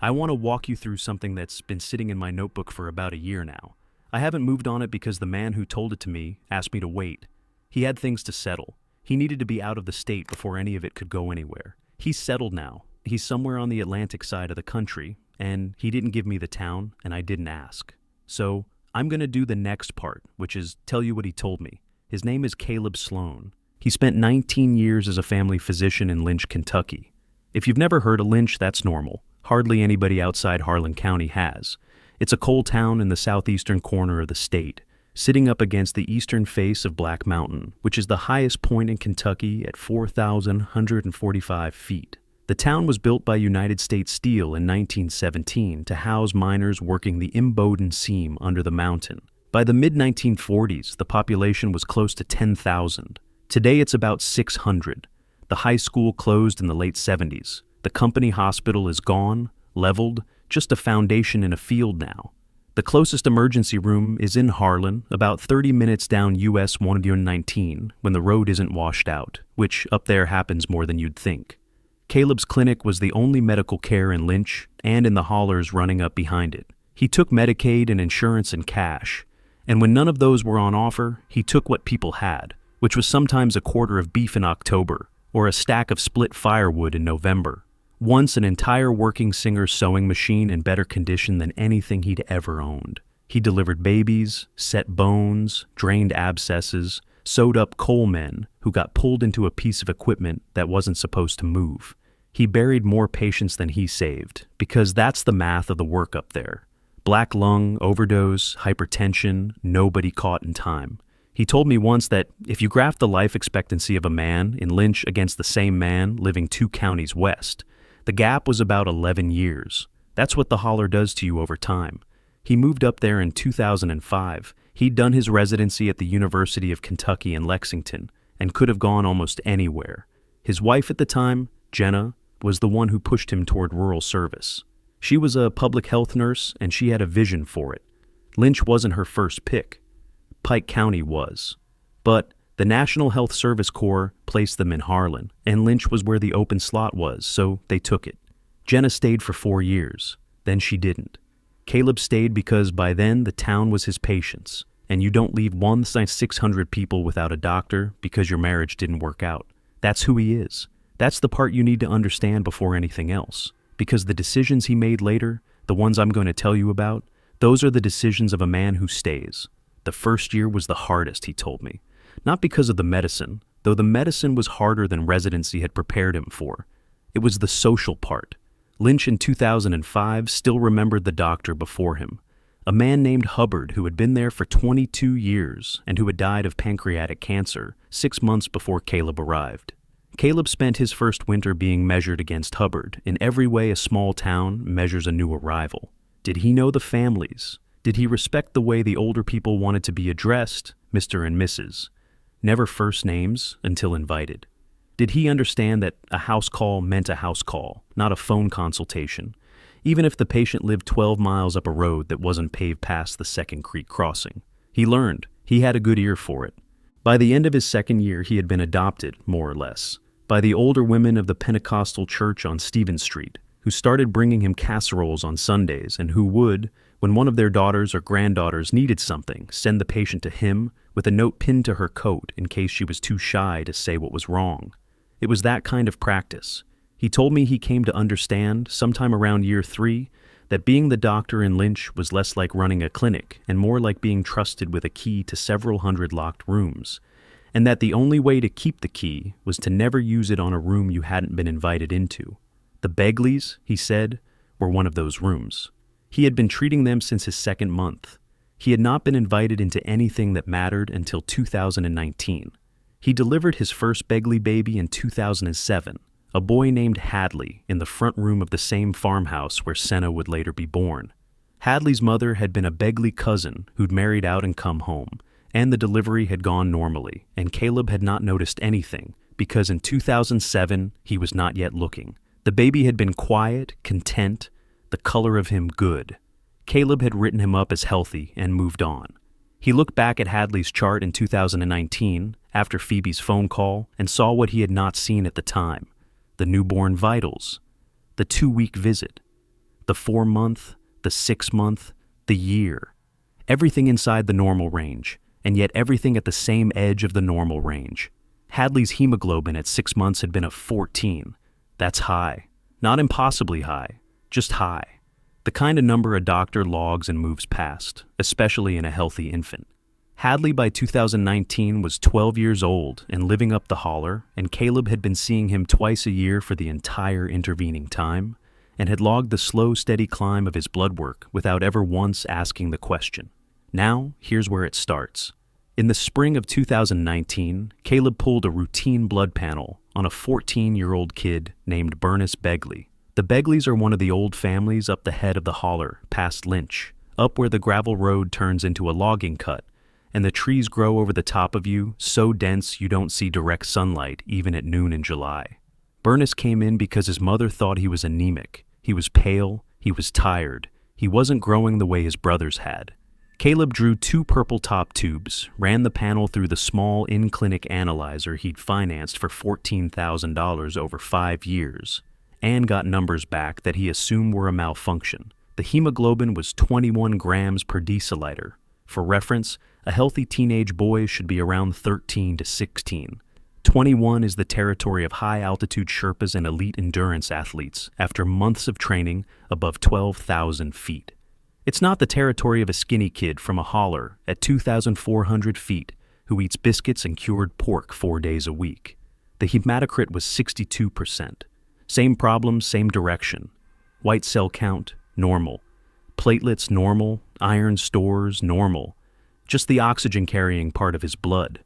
I want to walk you through something that's been sitting in my notebook for about a year now. I haven't moved on it because the man who told it to me asked me to wait. He had things to settle. He needed to be out of the state before any of it could go anywhere. He's settled now. He's somewhere on the Atlantic side of the country, and he didn't give me the town, and I didn't ask. So I'm going to do the next part, which is tell you what he told me. His name is Caleb Sloan. He spent 19 years as a family physician in Lynch, Kentucky. If you've never heard of Lynch, that's normal. Hardly anybody outside Harlan County has. It's a coal town in the southeastern corner of the state, sitting up against the eastern face of Black Mountain, which is the highest point in Kentucky at 4,145 feet. The town was built by United States Steel in 1917 to house miners working the Imboden seam under the mountain. By the mid-1940s, the population was close to 10,000. Today it's about 600. The high school closed in the late 70s. The company hospital is gone, leveled, just a foundation in a field now. The closest emergency room is in Harlan, about 30 minutes down US 119, when the road isn't washed out, which up there happens more than you'd think. Caleb's clinic was the only medical care in Lynch and in the hollers running up behind it. He took Medicaid and insurance and cash, and when none of those were on offer, he took what people had, which was sometimes a quarter of beef in October, or a stack of split firewood in November. Once an entire working Singer's sewing machine in better condition than anything he'd ever owned. He delivered babies, set bones, drained abscesses, sewed up coal men who got pulled into a piece of equipment that wasn't supposed to move. He buried more patients than he saved, because that's the math of the work up there. Black lung, overdose, hypertension, nobody caught in time. He told me once that if you graph the life expectancy of a man in Lynch against the same man living 2 counties west, the gap was about 11 years. That's what the holler does to you over time. He moved up there in 2005. He'd done his residency at the University of Kentucky in Lexington and could have gone almost anywhere. His wife at the time, Jenna, was the one who pushed him toward rural service. She was a public health nurse and she had a vision for it. Lynch wasn't her first pick. Pike County was. But the National Health Service Corps placed them in Harlan, and Lynch was where the open slot was, so they took it. Jenna stayed for 4 years. Then she didn't. Caleb stayed because by then the town was his patients, and you don't leave 1,600 people without a doctor because your marriage didn't work out. That's who he is. That's the part you need to understand before anything else, because the decisions he made later, the ones I'm going to tell you about, those are the decisions of a man who stays. The first year was the hardest, he told me. Not because of the medicine, though the medicine was harder than residency had prepared him for. It was the social part. Lynch in 2005 still remembered the doctor before him, a man named Hubbard who had been there for 22 years and who had died of pancreatic cancer 6 months before Caleb arrived. Caleb spent his first winter being measured against Hubbard in every way a small town measures a new arrival. Did he know the families? Did he respect the way the older people wanted to be addressed, Mr. and Mrs.? Never first names until invited. Did he understand that a house call meant a house call, not a phone consultation, even if the patient lived 12 miles up a road that wasn't paved past the Second Creek crossing? He learned. He had a good ear for it. By the end of his second year, he had been adopted, more or less, by the older women of the Pentecostal church on Stevens Street, who started bringing him casseroles on Sundays and who would, when one of their daughters or granddaughters needed something, send the patient to him with a note pinned to her coat in case she was too shy to say what was wrong. It was that kind of practice. He told me he came to understand, sometime around year 3, that being the doctor in Lynch was less like running a clinic and more like being trusted with a key to several hundred locked rooms, and that the only way to keep the key was to never use it on a room you hadn't been invited into. The Begleys, he said, were one of those rooms. He had been treating them since his second month. He had not been invited into anything that mattered until 2019. He delivered his first Begley baby in 2007, a boy named Hadley, in the front room of the same farmhouse where Senna would later be born. Hadley's mother had been a Begley cousin who'd married out and come home, and the delivery had gone normally, and Caleb had not noticed anything because in 2007 he was not yet looking. The baby had been quiet, content, the color of him good. Caleb had written him up as healthy and moved on. He looked back at Hadley's chart in 2019, after Phoebe's phone call, and saw what he had not seen at the time: the newborn vitals, the 2-week visit, the 4-month, the 6-month, the year. Everything inside the normal range, and yet everything at the same edge of the normal range. Hadley's hemoglobin at 6 months had been a 14. That's high. Not impossibly high, just high. The kind of number a doctor logs and moves past, especially in a healthy infant. Hadley by 2019 was 12 years old and living up the holler, and Caleb had been seeing him twice a year for the entire intervening time, and had logged the slow, steady climb of his blood work without ever once asking the question. Now, here's where it starts. In the spring of 2019, Caleb pulled a routine blood panel on a 14-year-old kid named Bernice Begley. The Begleys are one of the old families up the head of the holler, past Lynch, up where the gravel road turns into a logging cut, and the trees grow over the top of you so dense you don't see direct sunlight even at noon in July. Bernice came in because his mother thought he was anemic. He was pale, he was tired, he wasn't growing the way his brothers had. Caleb drew 2 purple top tubes, ran the panel through the small in-clinic analyzer he'd financed for $14,000 over 5 years, and got numbers back that he assumed were a malfunction. The hemoglobin was 21 grams per deciliter. For reference, a healthy teenage boy should be around 13 to 16. 21 is the territory of high-altitude Sherpas and elite endurance athletes after months of training above 12,000 feet. It's not the territory of a skinny kid from a holler at 2,400 feet who eats biscuits and cured pork 4 days a week. The hematocrit was 62%. Same problem, same direction. White cell count, normal. Platelets, normal. Iron stores, normal. Just the oxygen-carrying part of his blood.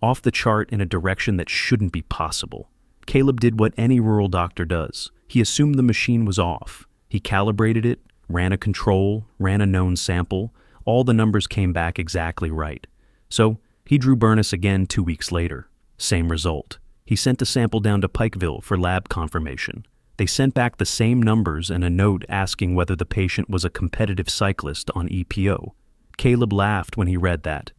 Off the chart in a direction that shouldn't be possible. Caleb did what any rural doctor does. He assumed the machine was off. He calibrated it, ran a control, ran a known sample. All the numbers came back exactly right. So he drew Bernice again 2 weeks later. Same result. He sent a sample down to Pikeville for lab confirmation. They sent back the same numbers and a note asking whether the patient was a competitive cyclist on EPO. Caleb laughed when he read that,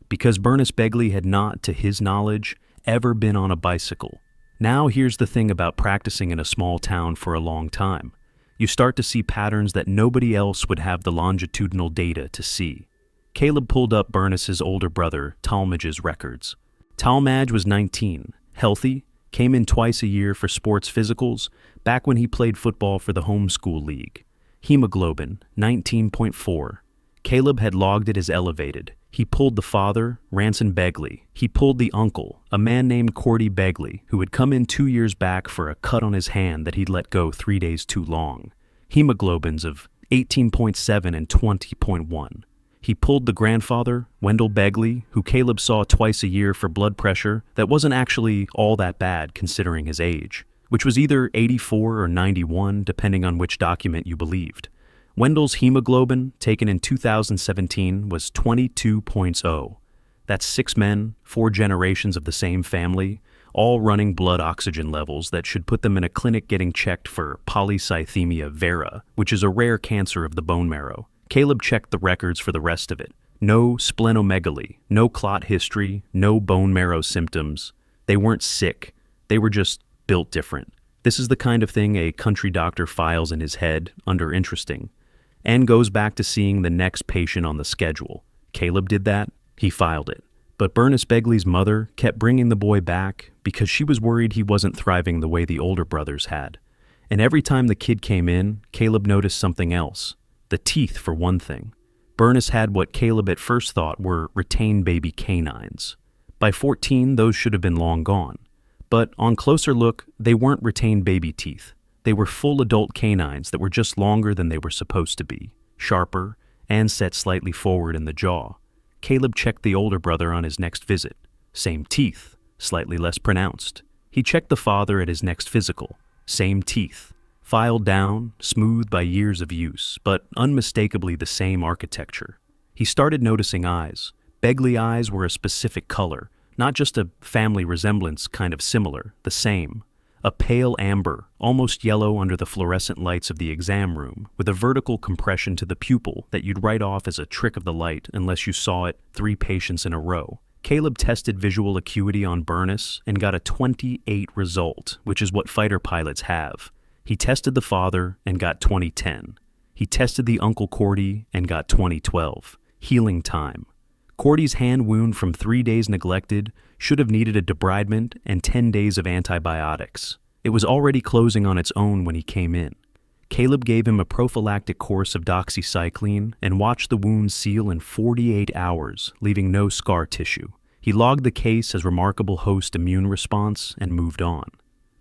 because Bernice Begley had not, to his knowledge, ever been on a bicycle. Now here's the thing about practicing in a small town for a long time. You start to see patterns that nobody else would have the longitudinal data to see. Caleb pulled up Bernice's older brother, Talmadge's records. Talmadge was 19, healthy, came in twice a year for sports physicals, back when he played football for the homeschool league. Hemoglobin, 19.4. Caleb had logged it as elevated. He pulled the father, Ranson Begley. He pulled the uncle, a man named Cordy Begley, who had come in 2 years back for a cut on his hand that he'd let go 3 days too long. Hemoglobins of 18.7 and 20.1. He pulled the grandfather, Wendell Begley, who Caleb saw twice a year for blood pressure that wasn't actually all that bad considering his age, which was either 84 or 91 depending on which document you believed. Wendell's hemoglobin, taken in 2017, was 22.0. That's 6 men, 4 generations of the same family, all running blood oxygen levels that should put them in a clinic getting checked for polycythemia vera, which is a rare cancer of the bone marrow. Caleb checked the records for the rest of it. No splenomegaly, no clot history, no bone marrow symptoms. They weren't sick. They were just built different. This is the kind of thing a country doctor files in his head under interesting, and goes back to seeing the next patient on the schedule. Caleb did that. He filed it. But Bernice Begley's mother kept bringing the boy back because she was worried he wasn't thriving the way the older brothers had. And every time the kid came in, Caleb noticed something else. The teeth, for one thing. Bernice had what Caleb at first thought were retained baby canines. By 14, those should have been long gone. But on closer look, they weren't retained baby teeth. They were full adult canines that were just longer than they were supposed to be, sharper, and set slightly forward in the jaw. Caleb checked the older brother on his next visit. Same teeth, slightly less pronounced. He checked the father at his next physical. Same teeth. Filed down, smoothed by years of use, but unmistakably the same architecture. He started noticing eyes. Begley eyes were a specific color, not just a family resemblance kind of similar, the same. A pale amber, almost yellow under the fluorescent lights of the exam room, with a vertical compression to the pupil that you'd write off as a trick of the light unless you saw it 3 patients in a row. Caleb tested visual acuity on Bernice and got a 28 result, which is what fighter pilots have. He tested the father and got 2010. He tested the Uncle Cordy and got 2012. Healing time. Cordy's hand wound from 3 days neglected should have needed a debridement and 10 days of antibiotics. It was already closing on its own when he came in. Caleb gave him a prophylactic course of doxycycline and watched the wound seal in 48 hours, leaving no scar tissue. He logged the case as remarkable host immune response and moved on.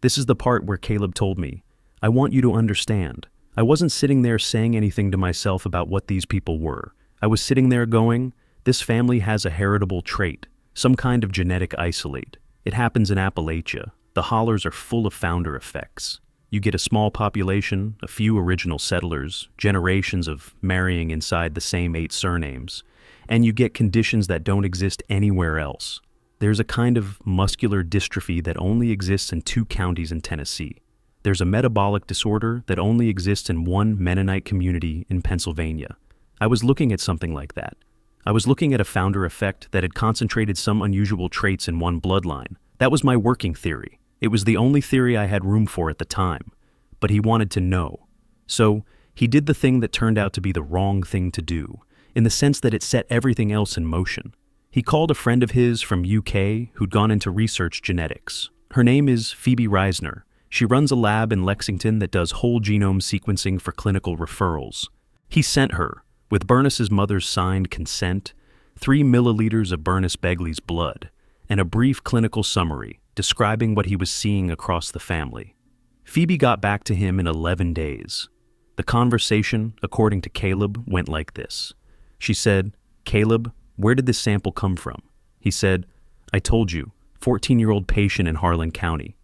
This is the part where Caleb told me, "I want you to understand. I wasn't sitting there saying anything to myself about what these people were. I was sitting there going, this family has a heritable trait, some kind of genetic isolate. It happens in Appalachia. The hollers are full of founder effects. You get a small population, a few original settlers, generations of marrying inside the same 8 surnames, and you get conditions that don't exist anywhere else. There's a kind of muscular dystrophy that only exists in 2 counties in Tennessee. There's a metabolic disorder that only exists in 1 Mennonite community in Pennsylvania. I was looking at something like that. I was looking at a founder effect that had concentrated some unusual traits in one bloodline. That was my working theory. It was the only theory I had room for at the time. But he wanted to know. So he did the thing that turned out to be the wrong thing to do, in the sense that it set everything else in motion. He called a friend of his from UK who'd gone into research genetics. Her name is Phoebe Reisner. She runs a lab in Lexington that does whole genome sequencing for clinical referrals. He sent her, with Bernice's mother's signed consent, 3 milliliters of Bernice Begley's blood, and a brief clinical summary describing what he was seeing across the family. Phoebe got back to him in 11 days. The conversation, according to Caleb, went like this. She said, "Caleb, where did this sample come from?" He said, "I told you, 14-year-old patient in Harlan County."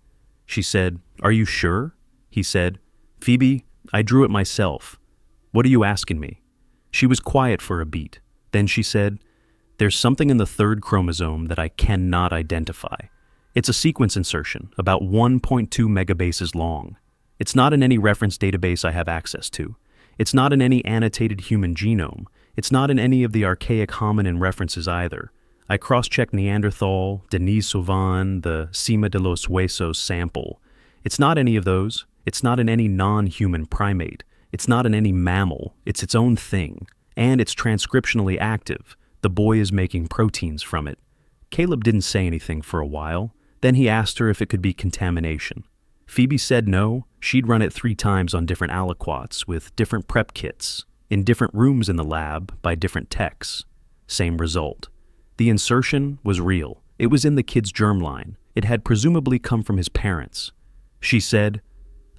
She said, "Are you sure?" He said, "Phoebe, I drew it myself. What are you asking me?" She was quiet for a beat. Then she said, "There's something in the 3rd chromosome that I cannot identify. It's a sequence insertion, about 1.2 megabases long. It's not in any reference database I have access to. It's not in any annotated human genome. It's not in any of the archaic hominin references either. I cross-checked Neanderthal, Denisovan, the Cima de los Huesos sample. It's not any of those. It's not in any non-human primate. It's not in any mammal. It's its own thing. And it's transcriptionally active. The boy is making proteins from it." Caleb didn't say anything for a while. Then he asked her if it could be contamination. Phoebe said no, she'd run it 3 times on different aliquots with different prep kits, in different rooms in the lab by different techs. Same result. The insertion was real. It was in the kid's germline. It had presumably come from his parents. She said,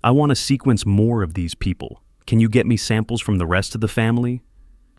"I want to sequence more of these people. Can you get me samples from the rest of the family?"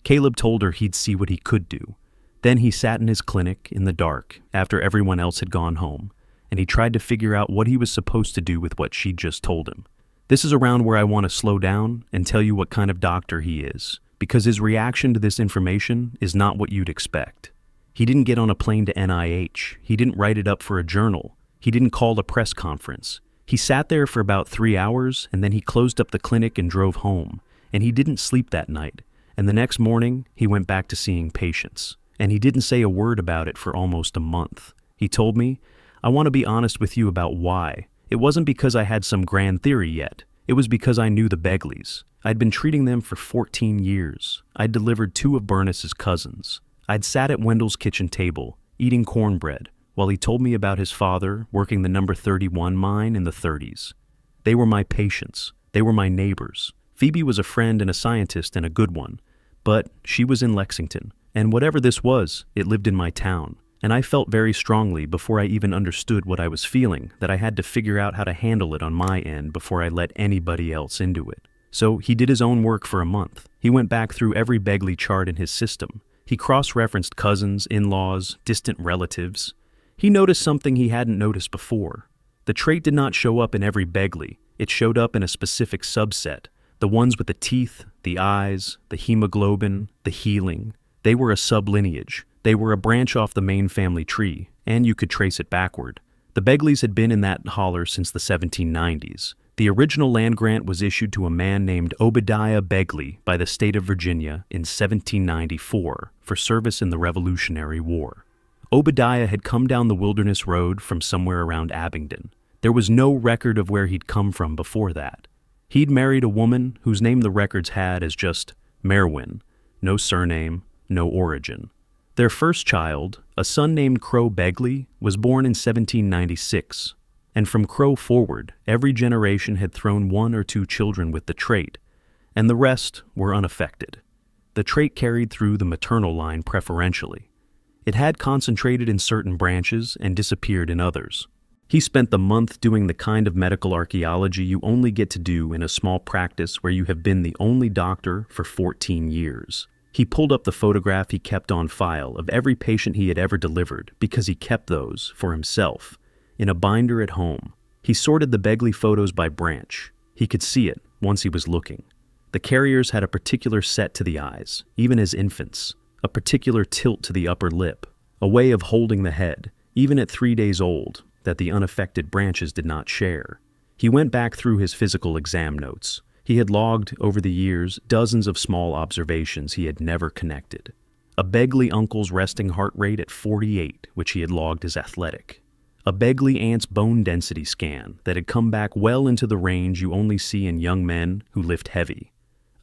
Caleb told her he'd see what he could do. Then he sat in his clinic in the dark after everyone else had gone home, and he tried to figure out what he was supposed to do with what she'd just told him. This is around where I want to slow down and tell you what kind of doctor he is, because his reaction to this information is not what you'd expect. He didn't get on a plane to NIH. He didn't write it up for a journal. He didn't call a press conference. He sat there for about 3 hours, and then he closed up the clinic and drove home. And he didn't sleep that night. And the next morning, he went back to seeing patients. And he didn't say a word about it for almost a month. He told me, "I want to be honest with you about why. It wasn't because I had some grand theory yet. It was because I knew the Begleys. I'd been treating them for 14 years. I'd delivered 2 of Bernice's cousins. I'd sat at Wendell's kitchen table, eating cornbread, while he told me about his father working the number 31 mine in the 30s. They were my patients. They were my neighbors. Phoebe was a friend and a scientist and a good one. But she was in Lexington. And whatever this was, it lived in my town. And I felt very strongly before I even understood what I was feeling that I had to figure out how to handle it on my end before I let anybody else into it. So he did his own work for a month. He went back through every Begley chart in his system. He cross-referenced cousins, in-laws, distant relatives. He noticed something he hadn't noticed before. The trait did not show up in every Begley. It showed up in a specific subset. The ones with the teeth, the eyes, the hemoglobin, the healing. They were a sublineage. They were a branch off the main family tree, and you could trace it backward. The Begleys had been in that holler since the 1790s. The original land grant was issued to a man named Obadiah Begley by the state of Virginia in 1794 for service in the Revolutionary War. Obadiah had come down the Wilderness Road from somewhere around Abingdon. There was no record of where he'd come from before that. He'd married a woman whose name the records had as just Merwin, no surname, no origin. Their first child, a son named Crow Begley, was born in 1796, and from Crow forward, every generation had thrown one or two children with the trait, and the rest were unaffected. The trait carried through the maternal line preferentially. It had concentrated in certain branches and disappeared in others. He spent the month doing the kind of medical archaeology you only get to do in a small practice where you have been the only doctor for 14 years. He pulled up the photograph he kept on file of every patient he had ever delivered because he kept those, for himself, in a binder at home. He sorted the Begley photos by branch. He could see it once he was looking. The carriers had a particular set to the eyes, even as infants, a particular tilt to the upper lip, a way of holding the head, even at 3 days old, that the unaffected branches did not share. He went back through his physical exam notes. He had logged, over the years, dozens of small observations he had never connected. A Begley uncle's resting heart rate at 48, which he had logged as athletic. A Begley aunt's bone density scan that had come back well into the range you only see in young men who lift heavy.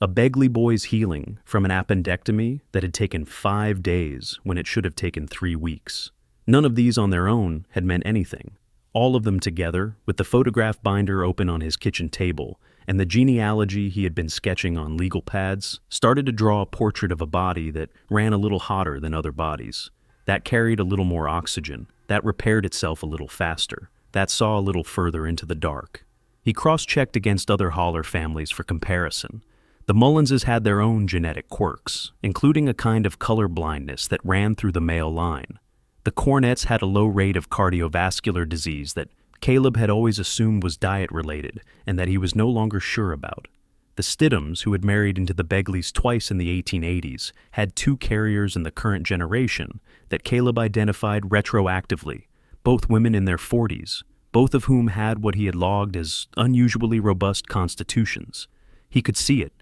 A Begley boy's healing from an appendectomy that had taken 5 days when it should have taken 3 weeks. None of these on their own had meant anything. All of them together, with the photograph binder open on his kitchen table, and the genealogy he had been sketching on legal pads, started to draw a portrait of a body that ran a little hotter than other bodies, that carried a little more oxygen, that repaired itself a little faster, that saw a little further into the dark. He cross-checked against other Haller families for comparison. The Mullenses had their own genetic quirks, including a kind of color blindness that ran through the male line. The Cornetts had a low rate of cardiovascular disease that Caleb had always assumed was diet-related and that he was no longer sure about. The Stidhams, who had married into the Begleys twice in the 1880s, had 2 carriers in the current generation that Caleb identified retroactively, both women in their 40s, both of whom had what he had logged as unusually robust constitutions. He could see it.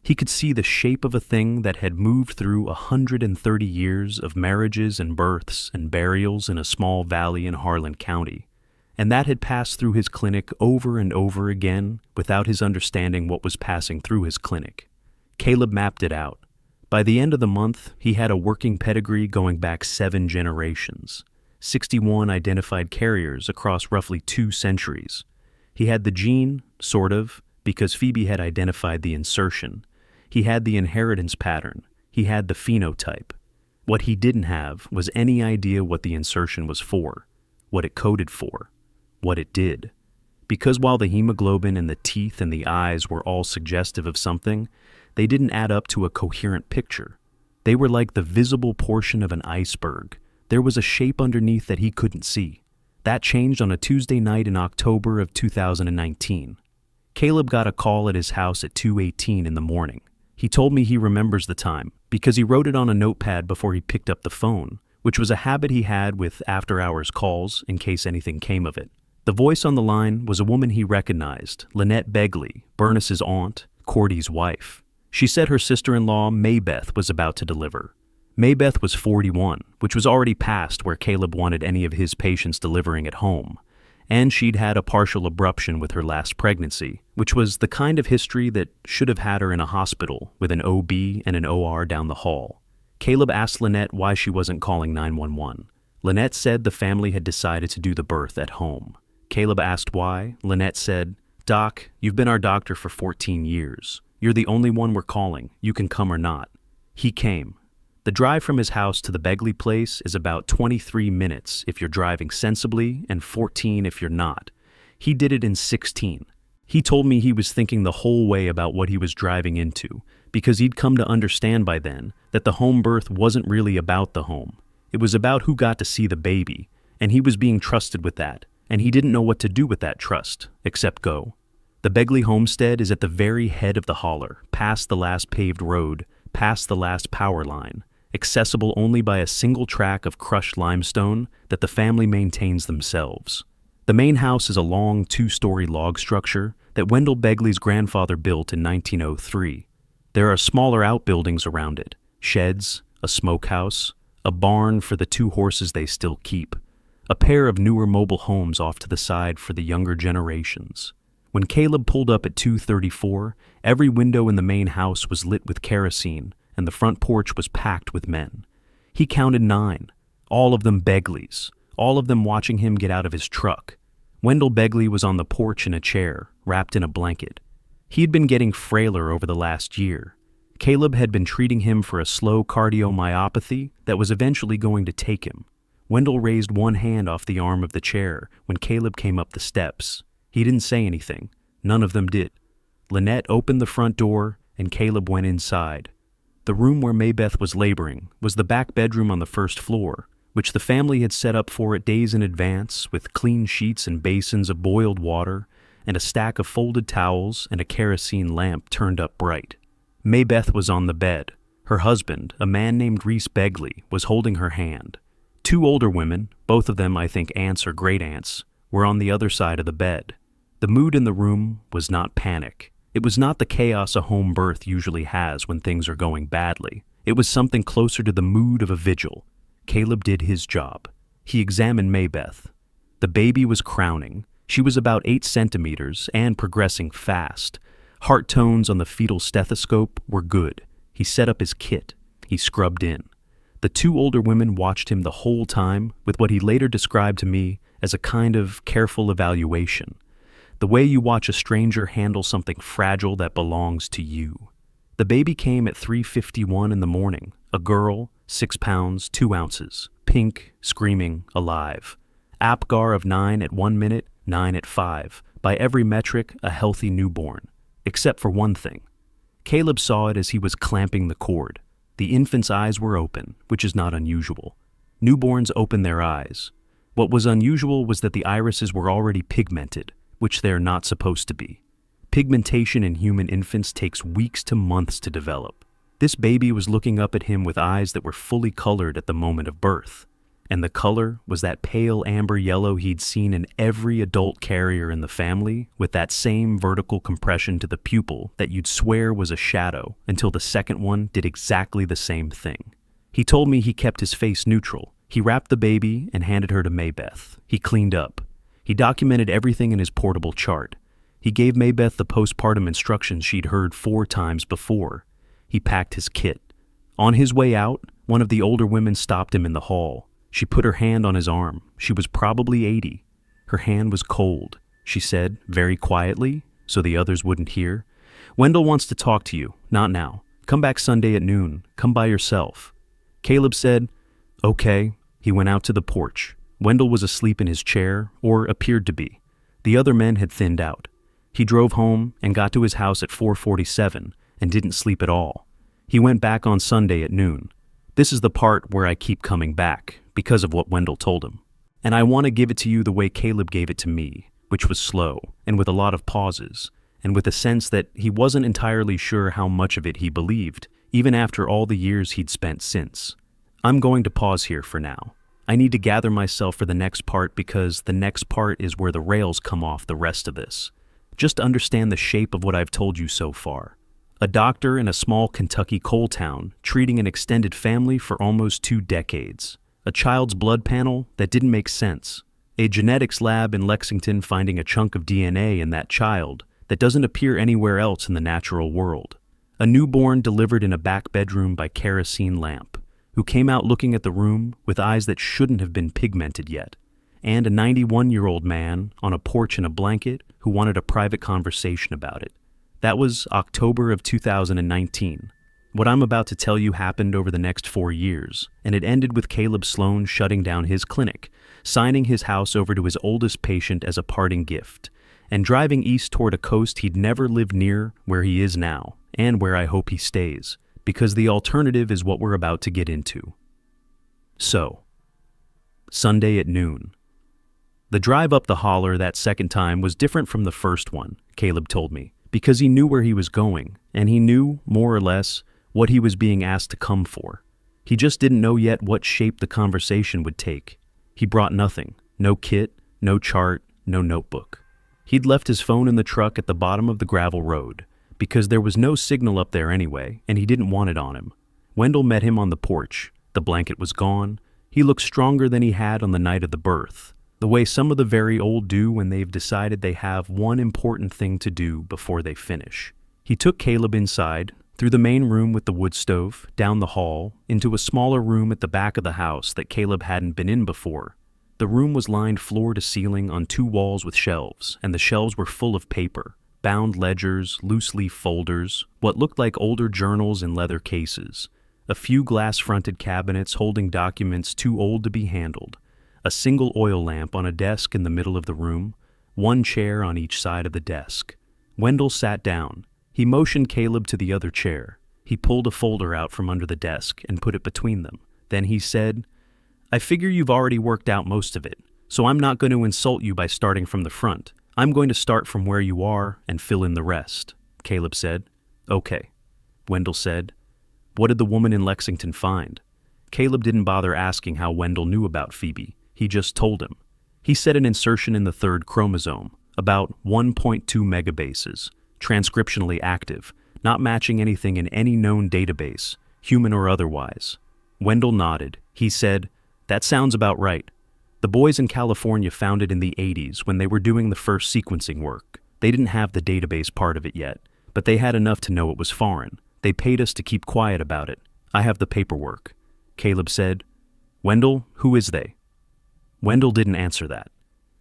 He could see the shape of a thing that had moved through 130 years of marriages and births and burials in a small valley in Harlan County, and that had passed through his clinic over and over again without his understanding what was passing through his clinic. Caleb mapped it out. By the end of the month, he had a working pedigree going back 7 generations, 61 identified carriers across roughly 2 centuries. He had the gene, sort of, because Phoebe had identified the insertion. He had the inheritance pattern. He had the phenotype. What he didn't have was any idea what the insertion was for, what it coded for, what it did. Because while the hemoglobin and the teeth and the eyes were all suggestive of something, they didn't add up to a coherent picture. They were like the visible portion of an iceberg. There was a shape underneath that he couldn't see. That changed on a Tuesday night in October of 2019. Caleb got a call at his house at 2:18 in the morning. He told me he remembers the time because he wrote it on a notepad before he picked up the phone, which was a habit he had with after-hours calls in case anything came of it. The voice on the line was a woman he recognized, Lynette Begley, Bernice's aunt, Cordy's wife. She said her sister-in-law, Maybeth, was about to deliver. Maybeth was 41, which was already past where Caleb wanted any of his patients delivering at home. And she'd had a partial abruption with her last pregnancy, which was the kind of history that should have had her in a hospital with an OB and an OR down the hall. Caleb asked Lynette why she wasn't calling 911. Lynette said the family had decided to do the birth at home. Caleb asked why. Lynette said, "Doc, you've been our doctor for 14 years. You're the only one we're calling. You can come or not." He came. The drive from his house to the Begley place is about 23 minutes if you're driving sensibly and 14 if you're not. He did it in 16. He told me he was thinking the whole way about what he was driving into, because he'd come to understand by then that the home birth wasn't really about the home. It was about who got to see the baby, and he was being trusted with that, and he didn't know what to do with that trust, except go. The Begley homestead is at the very head of the holler, past the last paved road, past the last power line, accessible only by a single track of crushed limestone that the family maintains themselves. The main house is a long 2-story log structure that Wendell Begley's grandfather built in 1903. There are smaller outbuildings around it, sheds, a smokehouse, a barn for the 2 horses they still keep, a pair of newer mobile homes off to the side for the younger generations. When Caleb pulled up at 2:34, every window in the main house was lit with kerosene, and the front porch was packed with men. He counted 9, all of them Begleys, all of them watching him get out of his truck. Wendell Begley was on the porch in a chair, wrapped in a blanket. He'd been getting frailer over the last year. Caleb had been treating him for a slow cardiomyopathy that was eventually going to take him. Wendell raised one hand off the arm of the chair when Caleb came up the steps. He didn't say anything. None of them did. Lynette opened the front door, and Caleb went inside. The room where Maybeth was laboring was the back bedroom on the first floor, which the family had set up for it days in advance with clean sheets and basins of boiled water and a stack of folded towels and a kerosene lamp turned up bright. Maybeth was on the bed. Her husband, a man named Reese Begley, was holding her hand. 2 older women, both of them I think aunts or great-aunts, were on the other side of the bed. The mood in the room was not panic. It was not the chaos a home birth usually has when things are going badly. It was something closer to the mood of a vigil. Caleb did his job. He examined Maybeth. The baby was crowning. She was about 8 centimeters and progressing fast. Heart tones on the fetal stethoscope were good. He set up his kit. He scrubbed in. The 2 older women watched him the whole time with what he later described to me as a kind of careful evaluation. The way you watch a stranger handle something fragile that belongs to you. The baby came at 3:51 in the morning. A girl, 6 pounds, 2 ounces, pink, screaming, alive. APGAR of 9 at 1 minute, 9 at 5. By every metric, a healthy newborn. Except for one thing. Caleb saw it as he was clamping the cord. The infant's eyes were open, which is not unusual. Newborns open their eyes. What was unusual was that the irises were already pigmented, which they're not supposed to be. Pigmentation in human infants takes weeks to months to develop. This baby was looking up at him with eyes that were fully colored at the moment of birth. And the color was that pale amber yellow he'd seen in every adult carrier in the family, with that same vertical compression to the pupil that you'd swear was a shadow until the second one did exactly the same thing. He told me he kept his face neutral. He wrapped the baby and handed her to Maybeth. He cleaned up. He documented everything in his portable chart. He gave Maybeth the postpartum instructions she'd heard 4 times before. He packed his kit. On his way out, one of the older women stopped him in the hall. She put her hand on his arm. She was probably 80. Her hand was cold. She said, very quietly, so the others wouldn't hear, "Wendell wants to talk to you, not now. Come back Sunday at noon. Come by yourself." Caleb said, "Okay." He went out to the porch. Wendell was asleep in his chair, or appeared to be. The other men had thinned out. He drove home and got to his house at 4:47 and didn't sleep at all. He went back on Sunday at noon. This is the part where I keep coming back, because of what Wendell told him. And I want to give it to you the way Caleb gave it to me, which was slow, and with a lot of pauses, and with a sense that he wasn't entirely sure how much of it he believed, even after all the years he'd spent since. I'm going to pause here for now. I need to gather myself for the next part because the next part is where the rails come off the rest of this. Just understand the shape of what I've told you so far. A doctor in a small Kentucky coal town treating an extended family for almost 2 decades. A child's blood panel that didn't make sense. A genetics lab in Lexington finding a chunk of DNA in that child that doesn't appear anywhere else in the natural world. A newborn delivered in a back bedroom by kerosene lamp, who came out looking at the room with eyes that shouldn't have been pigmented yet. And a 91-year-old man on a porch in a blanket who wanted a private conversation about it. That was October of 2019. What I'm about to tell you happened over the next 4 years, and it ended with Caleb Sloan shutting down his clinic, signing his house over to his oldest patient as a parting gift, and driving east toward a coast he'd never lived near where he is now, and where I hope he stays, because the alternative is what we're about to get into. So, Sunday at noon. The drive up the holler that second time was different from the first one, Caleb told me, because he knew where he was going, and he knew, more or less, what he was being asked to come for. He just didn't know yet what shape the conversation would take. He brought nothing, no kit, no chart, no notebook. He'd left his phone in the truck at the bottom of the gravel road, because there was no signal up there anyway, and he didn't want it on him. Wendell met him on the porch. The blanket was gone. He looked stronger than he had on the night of the birth. the way some of the very old do when they've decided they have one important thing to do before they finish. He took Caleb inside, through the main room with the wood stove, down the hall, into a smaller room at the back of the house that Caleb hadn't been in before. The room was lined floor to ceiling on 2 walls with shelves, and the shelves were full of paper, bound ledgers, loose-leaf folders, what looked like older journals in leather cases, a few glass-fronted cabinets holding documents too old to be handled, a single oil lamp on a desk in the middle of the room, 1 chair on each side of the desk. Wendell sat down. He motioned Caleb to the other chair. He pulled a folder out from under the desk and put it between them. Then he said, "I figure you've already worked out most of it, so I'm not going to insult you by starting from the front. I'm going to start from where you are and fill in the rest." Caleb said. "Okay." Wendell said, "What did the woman in Lexington find?" Caleb didn't bother asking how Wendell knew about Phoebe. He just told him. He said an insertion in the 3rd chromosome, about 1.2 megabases, transcriptionally active, not matching anything in any known database, human or otherwise. Wendell nodded. He said, "That sounds about right. The boys in California found it in the 80s when they were doing the first sequencing work. They didn't have the database part of it yet, but they had enough to know it was foreign. They paid us to keep quiet about it. I have the paperwork." Caleb said, "Wendell, who is they?" Wendell didn't answer that.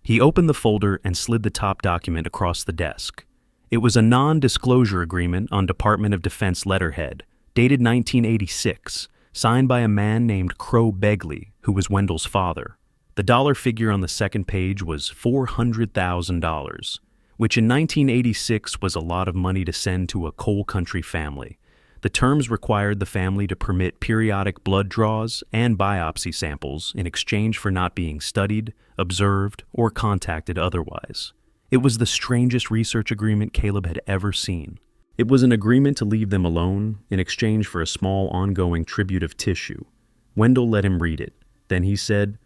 He opened the folder and slid the top document across the desk. It was a non-disclosure agreement on Department of Defense letterhead, dated 1986, signed by a man named Crow Begley, who was Wendell's father. The dollar figure on the second page was $400,000, which in 1986 was a lot of money to send to a coal country family. The terms required the family to permit periodic blood draws and biopsy samples in exchange for not being studied, observed, or contacted otherwise. It was the strangest research agreement Caleb had ever seen. It was an agreement to leave them alone in exchange for a small ongoing tribute of tissue. Wendell let him read it. Then he said,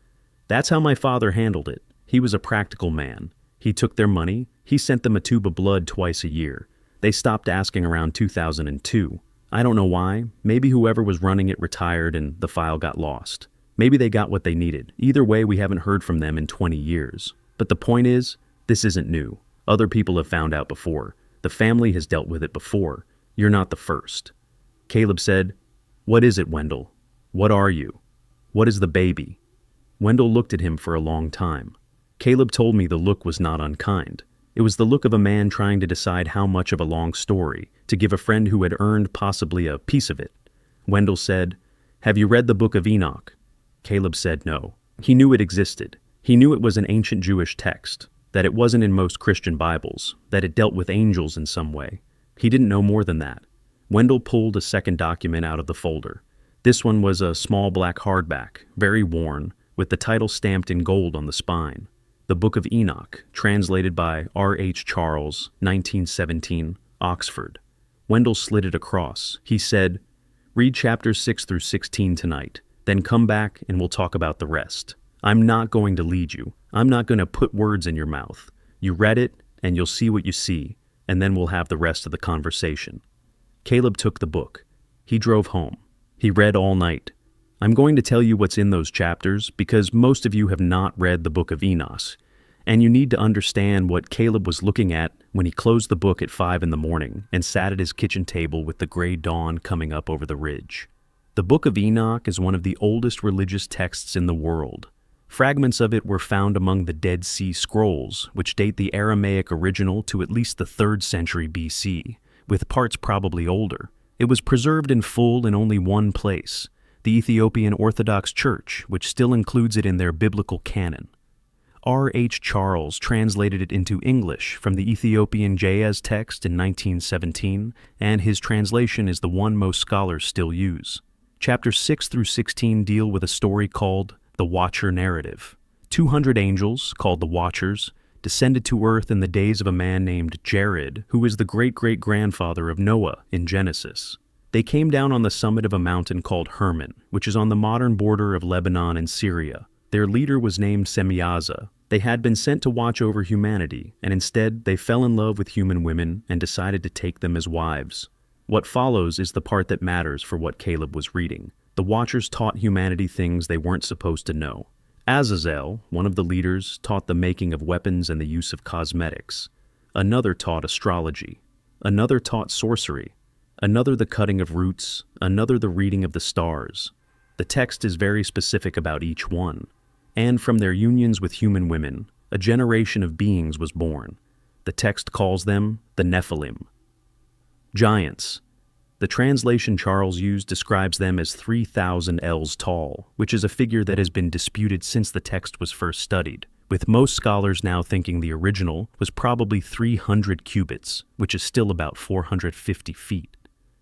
"That's how my father handled it. He was a practical man. He took their money. He sent them a tube of blood twice a year. They stopped asking around 2002. I don't know why. Maybe whoever was running it retired and the file got lost. Maybe they got what they needed. Either way, we haven't heard from them in 20 years. But the point is, this isn't new. Other people have found out before. The family has dealt with it before. You're not the first." Caleb said, "What is it, Wendell? What are you? What is the baby?" Wendell looked at him for a long time. Caleb told me the look was not unkind. It was the look of a man trying to decide how much of a long story to give a friend who had earned possibly a piece of it. Wendell said, "Have you read the Book of Enoch?" Caleb said no. He knew it existed. He knew it was an ancient Jewish text, that it wasn't in most Christian Bibles, that it dealt with angels in some way. He didn't know more than that. Wendell pulled a second document out of the folder. This one was a small black hardback, very worn, with the title stamped in gold on the spine. The Book of Enoch, translated by R.H. Charles, 1917, Oxford. Wendell slid it across. He said, "Read chapters 6 through 16 tonight, then come back and we'll talk about the rest. I'm not going to lead you. I'm not going to put words in your mouth. You read it, and you'll see what you see, and then we'll have the rest of the conversation." Caleb took the book. He drove home. He read all night. I'm going to tell you what's in those chapters because most of you have not read the Book of Enoch, and you need to understand what Caleb was looking at when he closed the book at 5 in the morning and sat at his kitchen table with the gray dawn coming up over the ridge. The Book of Enoch is one of the oldest religious texts in the world. Fragments of it were found among the Dead Sea Scrolls, which date the Aramaic original to at least the 3rd century BC, with parts probably older. It was preserved in full in only one place, the Ethiopian Orthodox Church, which still includes it in their biblical canon. R.H. Charles translated it into English from the Ethiopian Ge'ez text in 1917, and his translation is the one most scholars still use. Chapters 6 through 16 deal with a story called the Watcher Narrative. 200 angels, called the Watchers, descended to earth in the days of a man named Jared, who is the great-great-grandfather of Noah in Genesis. They came down on the summit of a mountain called Hermon, which is on the modern border of Lebanon and Syria. Their leader was named Semyaza. They had been sent to watch over humanity, and instead they fell in love with human women and decided to take them as wives. What follows is the part that matters for what Caleb was reading. The Watchers taught humanity things they weren't supposed to know. Azazel, one of the leaders, taught the making of weapons and the use of cosmetics. Another taught astrology. Another taught sorcery. Another the cutting of roots. Another the reading of the stars. The text is very specific about each one. And from their unions with human women, a generation of beings was born. The text calls them the Nephilim. Giants. The translation Charles used describes them as 3,000 ells tall, which is a figure that has been disputed since the text was first studied, with most scholars now thinking the original was probably 300 cubits, which is still about 450 feet.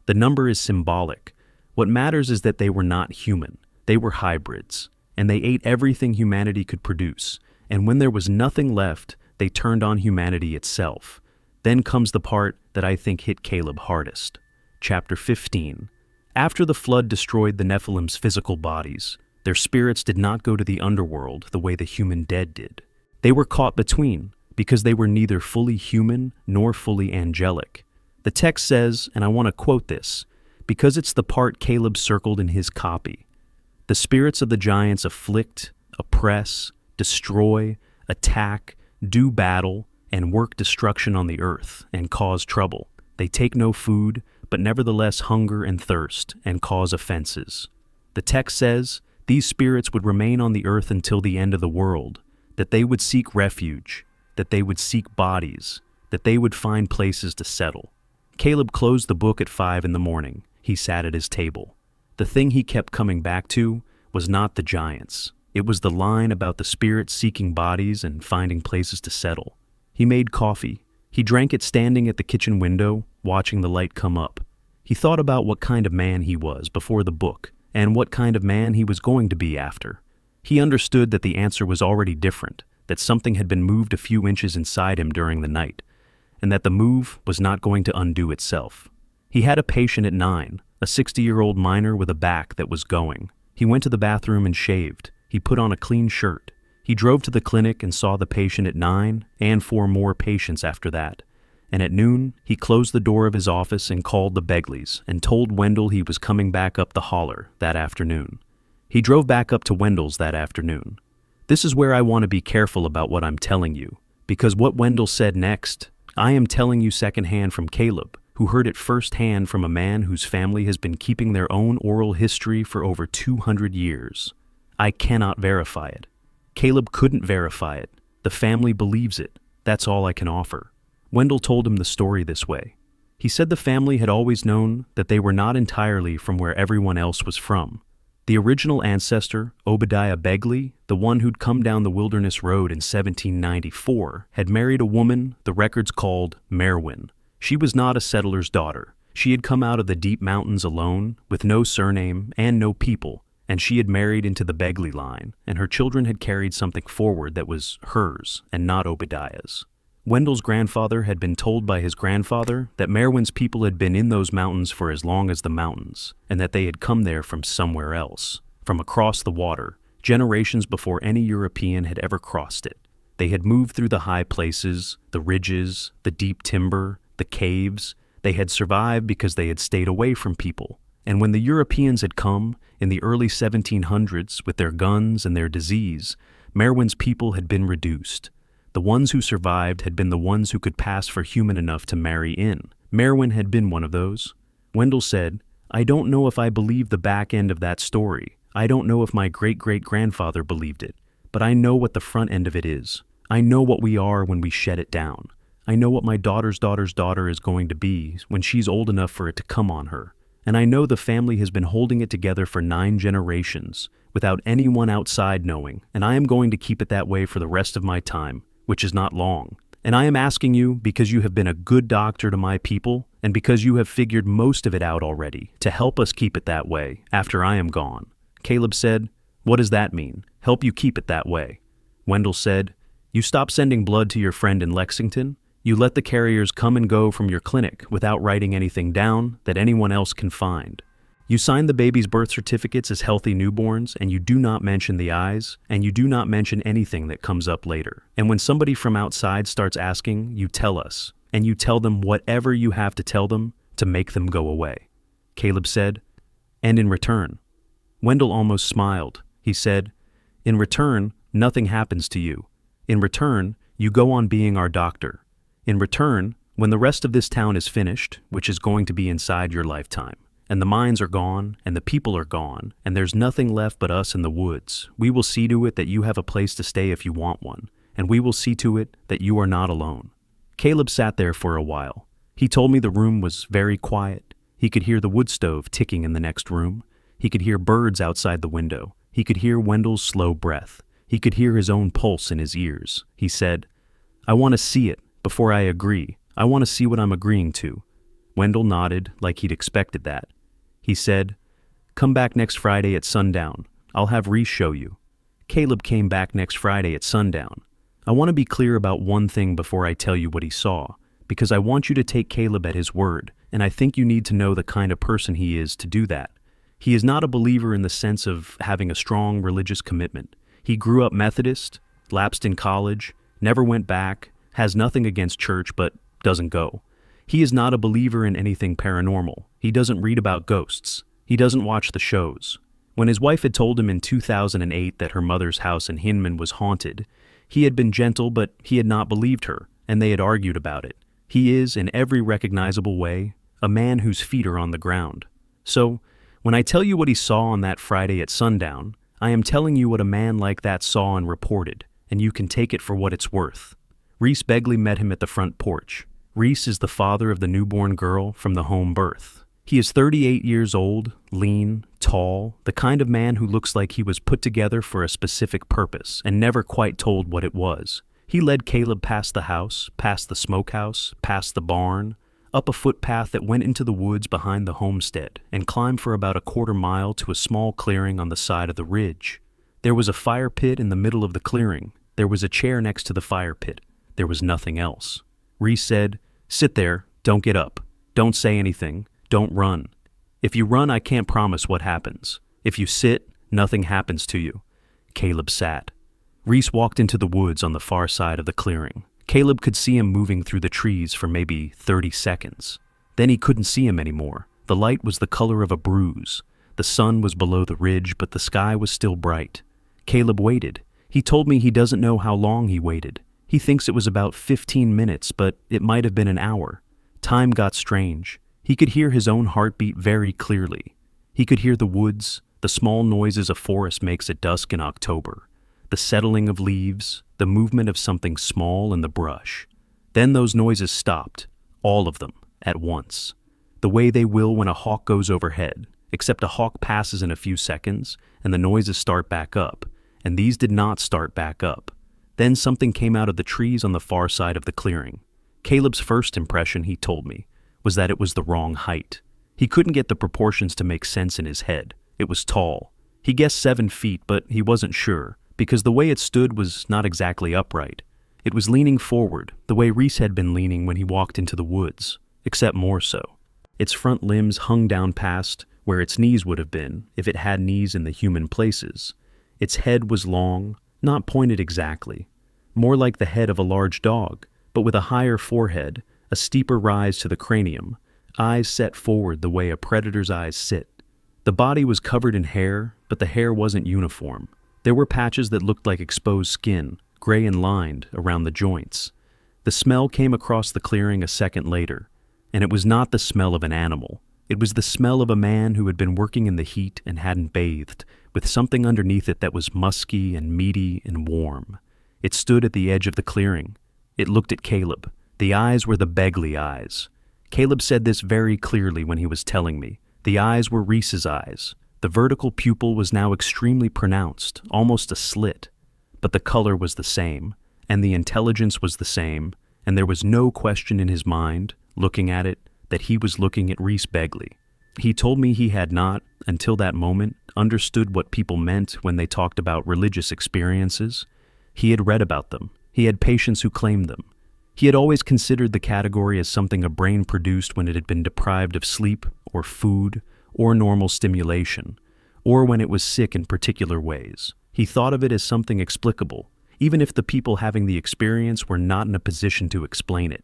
The number is symbolic. What matters is that they were not human. They were hybrids, and they ate everything humanity could produce, and when there was nothing left, they turned on humanity itself. Then comes the part that I think hit Caleb hardest. Chapter 15. After the flood destroyed the Nephilim's physical bodies, their spirits did not go to the underworld the way the human dead did. They were caught between, because they were neither fully human nor fully angelic. The text says, and I want to quote this, because it's the part Caleb circled in his copy. The spirits of the giants afflict, oppress, destroy, attack, do battle, and work destruction on the earth, and cause trouble. They take no food, but nevertheless hunger and thirst, and cause offenses. The text says, these spirits would remain on the earth until the end of the world, that they would seek refuge, that they would seek bodies, that they would find places to settle. Caleb closed the book at 5 in the morning. He sat at his table. The thing he kept coming back to was not the giants. It was the line about the spirits seeking bodies and finding places to settle. He made coffee. He drank it standing at the kitchen window, watching the light come up. He thought about what kind of man he was before the book, and what kind of man he was going to be after. He understood that the answer was already different, that something had been moved a few inches inside him during the night, and that the move was not going to undo itself. He had a patient at 9, a 60-year-old miner with a back that was going. He went to the bathroom and shaved. He put on a clean shirt. He drove to the clinic and saw the patient at 9 and 4 more patients after that. And at noon, he closed the door of his office and called the Begleys and told Wendell he was coming back up the holler that afternoon. He drove back up to Wendell's that afternoon. This is where I want to be careful about what I'm telling you, because what Wendell said next, I am telling you secondhand from Caleb, who heard it firsthand from a man whose family has been keeping their own oral history for over 200 years. I cannot verify it. Caleb couldn't verify it. The family believes it. That's all I can offer. Wendell told him the story this way. He said the family had always known that they were not entirely from where everyone else was from. The original ancestor, Obadiah Begley, the one who'd come down the Wilderness Road in 1794, had married a woman the records called Merwin. She was not a settler's daughter. She had come out of the deep mountains alone, with no surname and no people, and she had married into the Begley line, and her children had carried something forward that was hers and not Obadiah's. Wendell's grandfather had been told by his grandfather that Merwin's people had been in those mountains for as long as the mountains, and that they had come there from somewhere else, from across the water, generations before any European had ever crossed it. They had moved through the high places, the ridges, the deep timber, the caves. They had survived because they had stayed away from people. And when the Europeans had come, in the early 1700s, with their guns and their disease, Merwin's people had been reduced. The ones who survived had been the ones who could pass for human enough to marry in. Merwin had been one of those. Wendell said, I don't know if I believe the back end of that story. I don't know if my great-great-grandfather believed it. But I know what the front end of it is. I know what we are when we shed it down. I know what my daughter's daughter's daughter is going to be when she's old enough for it to come on her. And I know the family has been holding it together for 9 generations, without anyone outside knowing, and I am going to keep it that way for the rest of my time, which is not long. And I am asking you, because you have been a good doctor to my people, and because you have figured most of it out already, to help us keep it that way after I am gone. Caleb said, What does that mean? Help you keep it that way. Wendell said, You stop sending blood to your friend in Lexington. You let the carriers come and go from your clinic without writing anything down that anyone else can find. You sign the baby's birth certificates as healthy newborns, and you do not mention the eyes, and you do not mention anything that comes up later. And when somebody from outside starts asking, you tell us, and you tell them whatever you have to tell them to make them go away. Caleb said, And in return. Wendell almost smiled. He said, In return, nothing happens to you. In return, you go on being our doctor. In return, when the rest of this town is finished, which is going to be inside your lifetime, and the mines are gone, and the people are gone, and there's nothing left but us in the woods, we will see to it that you have a place to stay if you want one, and we will see to it that you are not alone. Caleb sat there for a while. He told me the room was very quiet. He could hear the wood stove ticking in the next room. He could hear birds outside the window. He could hear Wendell's slow breath. He could hear his own pulse in his ears. He said, "I want to see it before I agree. I want to see what I'm agreeing to." Wendell nodded like he'd expected that. He said, "Come back next Friday at sundown. I'll have Reese show you." Caleb came back next Friday at sundown. I want to be clear about one thing before I tell you what he saw, because I want you to take Caleb at his word, and I think you need to know the kind of person he is to do that. He is not a believer in the sense of having a strong religious commitment. He grew up Methodist, lapsed in college, never went back, has nothing against church but doesn't go. He is not a believer in anything paranormal. He doesn't read about ghosts. He doesn't watch the shows. When his wife had told him in 2008 that her mother's house in Hinman was haunted, he had been gentle, but he had not believed her, and they had argued about it. He is, in every recognizable way, a man whose feet are on the ground. So, when I tell you what he saw on that Friday at sundown, I am telling you what a man like that saw and reported, and you can take it for what it's worth. Reese Begley met him at the front porch. Reese is the father of the newborn girl from the home birth. He is 38 years old, lean, tall, the kind of man who looks like he was put together for a specific purpose and never quite told what it was. He led Caleb past the house, past the smokehouse, past the barn, up a footpath that went into the woods behind the homestead, and climbed for about a quarter mile to a small clearing on the side of the ridge. There was a fire pit in the middle of the clearing. There was a chair next to the fire pit. There was nothing else. Reese said, "Sit there, don't get up. Don't say anything, don't run. If you run, I can't promise what happens. If you sit, nothing happens to you." Caleb sat. Reese walked into the woods on the far side of the clearing. Caleb could see him moving through the trees for maybe 30 seconds. Then he couldn't see him anymore. The light was the color of a bruise. The sun was below the ridge, but the sky was still bright. Caleb waited. He told me he doesn't know how long he waited. He thinks it was about 15 minutes, but it might have been an hour. Time got strange. He could hear his own heartbeat very clearly. He could hear the woods, the small noises a forest makes at dusk in October, the settling of leaves, the movement of something small in the brush. Then those noises stopped, all of them, at once. The way they will when a hawk goes overhead, except a hawk passes in a few seconds, and the noises start back up, and these did not start back up. Then something came out of the trees on the far side of the clearing. Caleb's first impression, he told me, was that it was the wrong height. He couldn't get the proportions to make sense in his head. It was tall. He guessed 7 feet, but he wasn't sure, because the way it stood was not exactly upright. It was leaning forward, the way Reese had been leaning when he walked into the woods, except more so. Its front limbs hung down past where its knees would have been if it had knees in the human places. Its head was long, not pointed exactly, more like the head of a large dog, but with a higher forehead, a steeper rise to the cranium, eyes set forward the way a predator's eyes sit. The body was covered in hair, but the hair wasn't uniform. There were patches that looked like exposed skin, gray and lined, around the joints. The smell came across the clearing a second later, and it was not the smell of an animal. It was the smell of a man who had been working in the heat and hadn't bathed, with something underneath it that was musky and meaty and warm. It stood at the edge of the clearing. It looked at Caleb. The eyes were the Begley eyes. Caleb said this very clearly when he was telling me. The eyes were Reese's eyes. The vertical pupil was now extremely pronounced, almost a slit. But the color was the same, and the intelligence was the same, and there was no question in his mind, looking at it, that he was looking at Reese Begley. He told me he had not, until that moment, understood what people meant when they talked about religious experiences. He had read about them. He had patients who claimed them. He had always considered the category as something a brain produced when it had been deprived of sleep or food or normal stimulation, or when it was sick in particular ways. He thought of it as something explicable, even if the people having the experience were not in a position to explain it.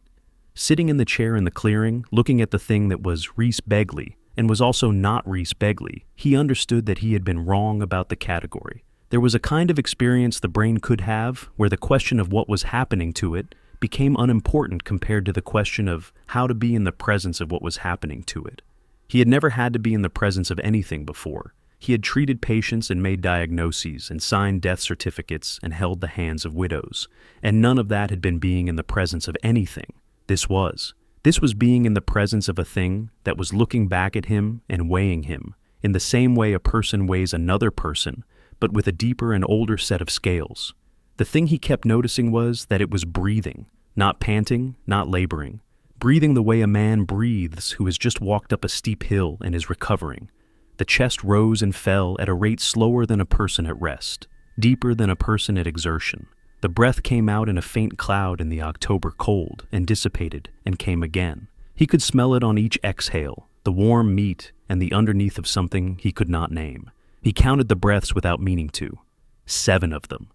Sitting in the chair in the clearing, looking at the thing that was Reese Begley, and was also not Reese Begley, he understood that he had been wrong about the category. There was a kind of experience the brain could have where the question of what was happening to it became unimportant compared to the question of how to be in the presence of what was happening to it. He had never had to be in the presence of anything before. He had treated patients and made diagnoses and signed death certificates and held the hands of widows, and none of that had been being in the presence of anything. This was being in the presence of a thing that was looking back at him and weighing him, in the same way a person weighs another person, but with a deeper and older set of scales. The thing he kept noticing was that it was breathing, not panting, not laboring. Breathing the way a man breathes who has just walked up a steep hill and is recovering. The chest rose and fell at a rate slower than a person at rest, deeper than a person at exertion. The breath came out in a faint cloud in the October cold and dissipated and came again. He could smell it on each exhale, the warm meat and the underneath of something he could not name. He counted the breaths without meaning to. 7 of them.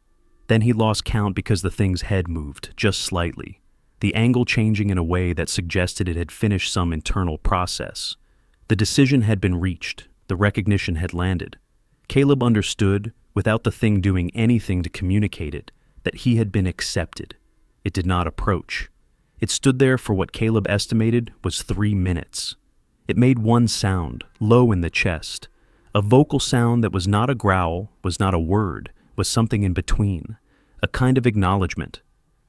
Then he lost count because the thing's head moved, just slightly, the angle changing in a way that suggested it had finished some internal process. The decision had been reached. The recognition had landed. Caleb understood, without the thing doing anything to communicate it, that he had been accepted. It did not approach. It stood there for what Caleb estimated was 3 minutes. It made one sound, low in the chest, a vocal sound that was not a growl, was not a word, was something in between, a kind of acknowledgement.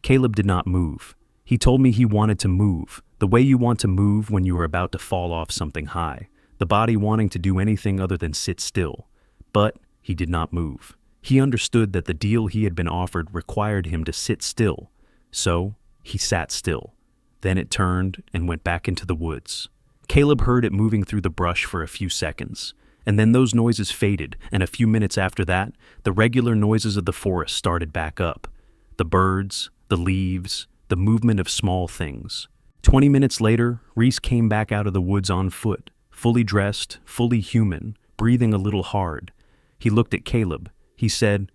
Caleb did not move. He told me he wanted to move, the way you want to move when you are about to fall off something high, the body wanting to do anything other than sit still. But he did not move. He understood that the deal he had been offered required him to sit still, so he sat still. Then it turned and went back into the woods. Caleb heard it moving through the brush for a few seconds, and then those noises faded, and a few minutes after that, the regular noises of the forest started back up. The birds, the leaves, the movement of small things. 20 minutes later, Reese came back out of the woods on foot, fully dressed, fully human, breathing a little hard. He looked at Caleb. He said,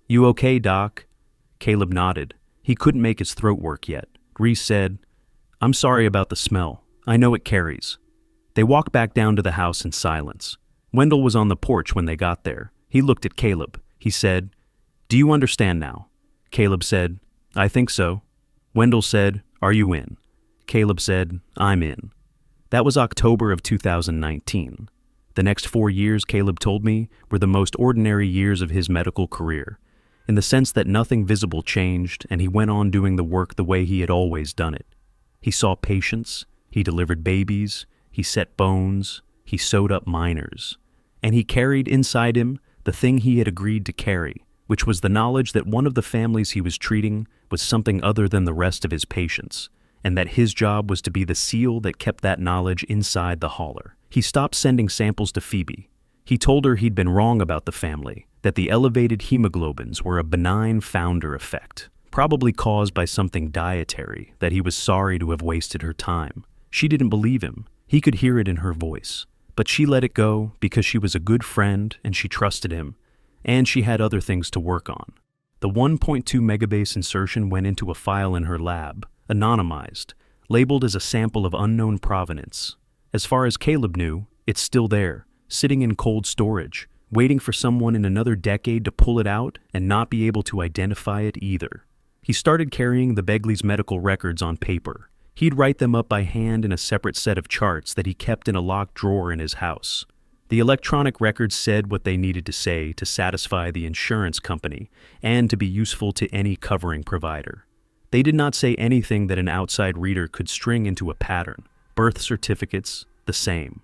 "You okay, Doc?" Caleb nodded. He couldn't make his throat work yet. Reese said, "I'm sorry about the smell. I know it carries." They walked back down to the house in silence. Wendell was on the porch when they got there. He looked at Caleb. He said, "Do you understand now?" Caleb said, "I think so." Wendell said, "Are you in?" Caleb said, "I'm in." That was October of 2019. The next 4 years, Caleb told me, were the most ordinary years of his medical career, in the sense that nothing visible changed and he went on doing the work the way he had always done it. He saw patients, he delivered babies, he set bones, he sewed up miners, and he carried inside him the thing he had agreed to carry, which was the knowledge that one of the families he was treating was something other than the rest of his patients, and that his job was to be the seal that kept that knowledge inside the hauler. He stopped sending samples to Phoebe. He told her he'd been wrong about the family, that the elevated hemoglobins were a benign founder effect, probably caused by something dietary, that he was sorry to have wasted her time. She didn't believe him. He could hear it in her voice. But she let it go because she was a good friend and she trusted him, and she had other things to work on. The 1.2 megabase insertion went into a file in her lab, anonymized, labeled as a sample of unknown provenance. As far as Caleb knew, it's still there, sitting in cold storage, waiting for someone in another decade to pull it out and not be able to identify it either. He started carrying the Begleys' medical records on paper. He'd write them up by hand in a separate set of charts that he kept in a locked drawer in his house. The electronic records said what they needed to say to satisfy the insurance company and to be useful to any covering provider. They did not say anything that an outside reader could string into a pattern. Birth certificates, the same.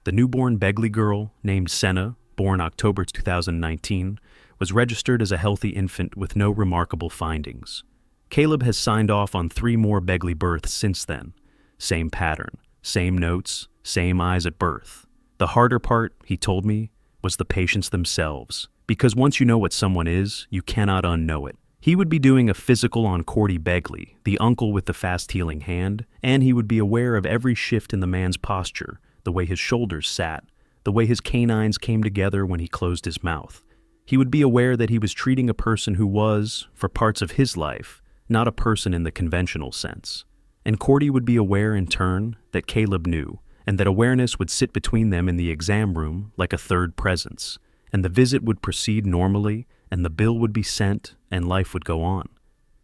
The newborn Begley girl, named Senna, born October 2019, was registered as a healthy infant with no remarkable findings. Caleb has signed off on 3 more Begley births since then. Same pattern, same notes, same eyes at birth. The harder part, he told me, was the patients themselves, because once you know what someone is, you cannot unknow it. He would be doing a physical on Cordy Begley, the uncle with the fast-healing hand, and he would be aware of every shift in the man's posture, the way his shoulders sat, the way his canines came together when he closed his mouth. He would be aware that he was treating a person who was, for parts of his life, not a person in the conventional sense. And Cordy would be aware in turn that Caleb knew, and that awareness would sit between them in the exam room like a third presence, and the visit would proceed normally, and the bill would be sent, and life would go on.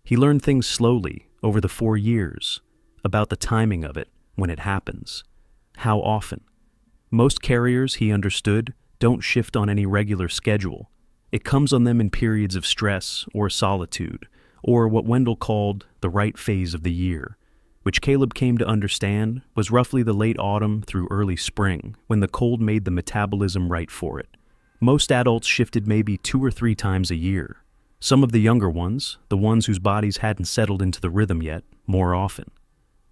He learned things slowly, over the 4 years, about the timing of it, when it happens. How often. Most carriers, he understood, don't shift on any regular schedule. It comes on them in periods of stress or solitude, or what Wendell called the right phase of the year, which Caleb came to understand was roughly the late autumn through early spring, when the cold made the metabolism right for it. Most adults shifted maybe 2 or 3 times a year. Some of the younger ones, the ones whose bodies hadn't settled into the rhythm yet, more often.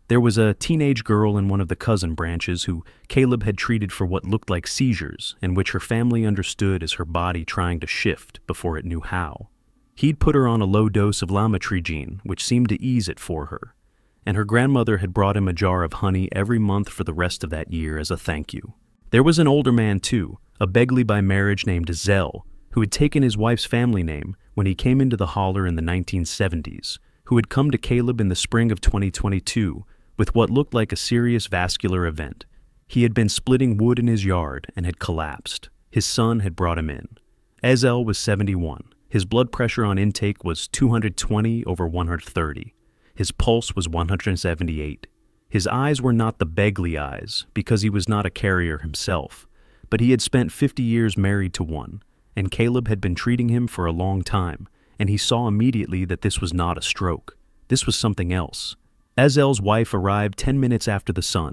There was a teenage girl in one of the cousin branches who Caleb had treated for what looked like seizures, and which her family understood as her body trying to shift before it knew how. He'd put her on a low dose of lamotrigine, which seemed to ease it for her, and her grandmother had brought him a jar of honey every month for the rest of that year as a thank you. There was an older man too, a Begley by marriage named Zell, who had taken his wife's family name when he came into the holler in the 1970s, who had come to Caleb in the spring of 2022 with what looked like a serious vascular event. He had been splitting wood in his yard and had collapsed. His son had brought him in. Ezel was 71. His blood pressure on intake was 220/130. His pulse was 178. His eyes were not the Begley eyes, because he was not a carrier himself, but he had spent 50 years married to one, and Caleb had been treating him for a long time, and he saw immediately that this was not a stroke. This was something else. Ezel's wife arrived 10 minutes after the son.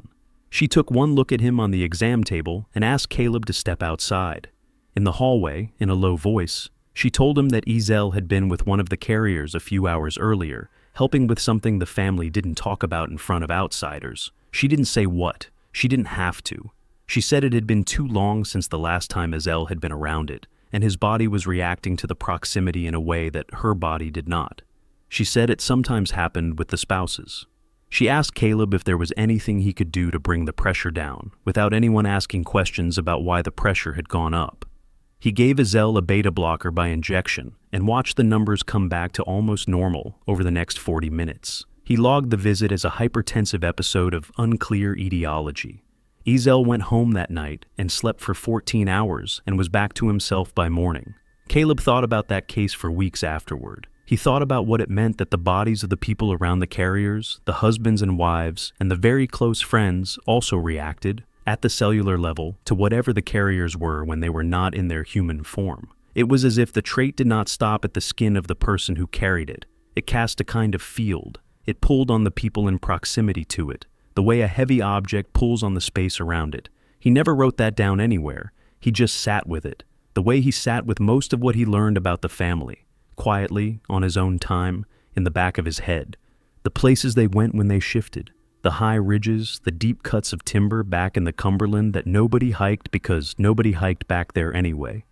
She took one look at him on the exam table and asked Caleb to step outside. In the hallway, in a low voice, she told him that Ezel had been with one of the carriers a few hours earlier, helping with something the family didn't talk about in front of outsiders. She didn't say what. She didn't have to. She said it had been too long since the last time Ezel had been around it, and his body was reacting to the proximity in a way that her body did not. She said it sometimes happened with the spouses. She asked Caleb if there was anything he could do to bring the pressure down, without anyone asking questions about why the pressure had gone up. He gave Ezel a beta blocker by injection and watched the numbers come back to almost normal over the next 40 minutes. He logged the visit as a hypertensive episode of unclear etiology. Ezel went home that night and slept for 14 hours and was back to himself by morning. Caleb thought about that case for weeks afterward. He thought about what it meant that the bodies of the people around the carriers, the husbands and wives, and the very close friends also reacted, at the cellular level, to whatever the carriers were when they were not in their human form. It was as if the trait did not stop at the skin of the person who carried it. It cast a kind of field. It pulled on the people in proximity to it, the way a heavy object pulls on the space around it. He never wrote that down anywhere. He just sat with it, the way he sat with most of what he learned about the family, quietly, on his own time, in the back of his head. The places they went when they shifted, the high ridges, the deep cuts of timber back in the Cumberland that nobody hiked because nobody hiked back there anyway.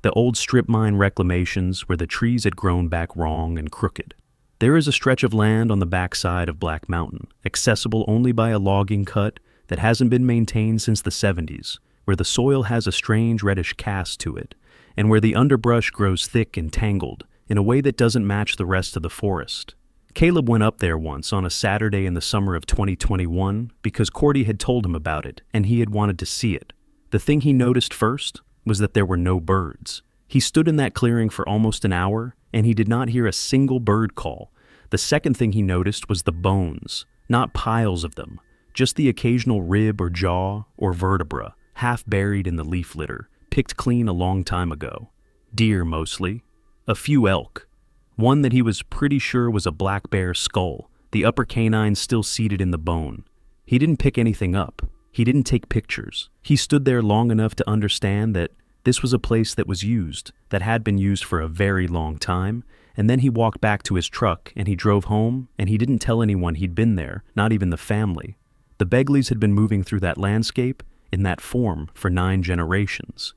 The old strip mine reclamations where the trees had grown back wrong and crooked. There is a stretch of land on the backside of Black Mountain, accessible only by a logging cut that hasn't been maintained since the 70s, where the soil has a strange reddish cast to it, and where the underbrush grows thick and tangled in a way that doesn't match the rest of the forest. Caleb went up there once on a Saturday in the summer of 2021 because Cordy had told him about it and he had wanted to see it. The thing he noticed first was that there were no birds. He stood in that clearing for almost an hour and he did not hear a single bird call. The second thing he noticed was the bones, not piles of them, just the occasional rib or jaw or vertebra, half buried in the leaf litter, picked clean a long time ago. Deer mostly. A few elk. One that he was pretty sure was a black bear skull, the upper canine still seated in the bone. He didn't pick anything up. He didn't take pictures. He stood there long enough to understand that this was a place that was used, that had been used for a very long time, and then he walked back to his truck and he drove home and he didn't tell anyone he'd been there, not even the family. The Begleys had been moving through that landscape in that form for 9 generations.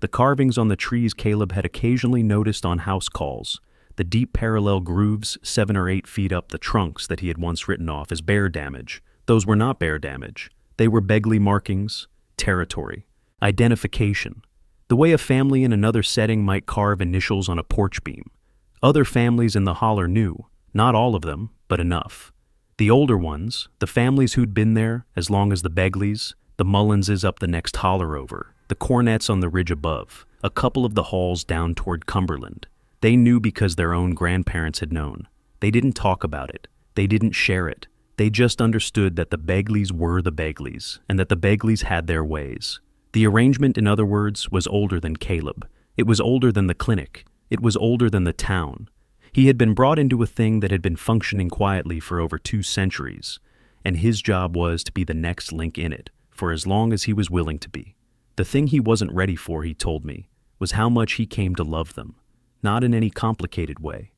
The carvings on the trees Caleb had occasionally noticed on house calls, the deep parallel grooves 7 or 8 feet up the trunks that he had once written off as bear damage. Those were not bear damage. They were Begley markings, territory, identification, the way a family in another setting might carve initials on a porch beam. Other families in the holler knew, not all of them, but enough. The older ones, the families who'd been there as long as the Begleys, the Mullenses up the next holler over, the Cornets on the ridge above, a couple of the halls down toward Cumberland. They knew because their own grandparents had known. They didn't talk about it. They didn't share it. They just understood that the Begleys were the Begleys, and that the Begleys had their ways. The arrangement, in other words, was older than Caleb. It was older than the clinic. It was older than the town. He had been brought into a thing that had been functioning quietly for over 2 centuries, and his job was to be the next link in it, for as long as he was willing to be. The thing he wasn't ready for, he told me, was how much he came to love them. Not in any complicated way.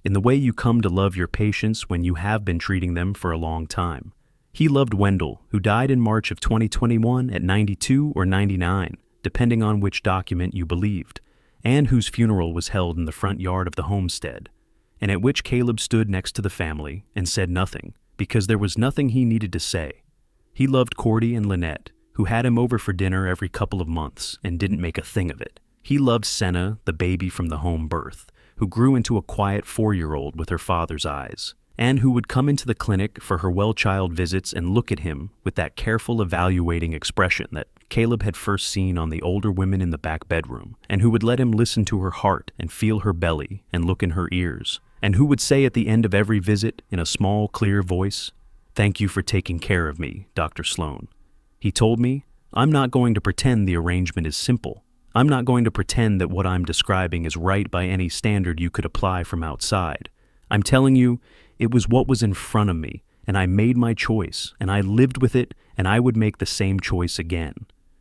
In the way you come to love your patients when you have been treating them for a long time. He loved Wendell, who died in March of 2021 at 92 or 99, depending on which document you believed, and whose funeral was held in the front yard of the homestead, and at which Caleb stood next to the family and said nothing, because there was nothing he needed to say. He loved Cordy and Lynette, who had him over for dinner every couple of months and didn't make a thing of it. He loved Senna, the baby from the home birth, who grew into a quiet 4-year-old with her father's eyes, and who would come into the clinic for her well-child visits and look at him with that careful evaluating expression that Caleb had first seen on the older women in the back bedroom, and who would let him listen to her heart and feel her belly and look in her ears, and who would say at the end of every visit in a small, clear voice, "Thank you for taking care of me, Dr. Sloan." He told me, "I'm not going to pretend the arrangement is simple. I'm not going to pretend that what I'm describing is right by any standard you could apply from outside. I'm telling you, it was what was in front of me, and I made my choice, and I lived with it, and I would make the same choice again.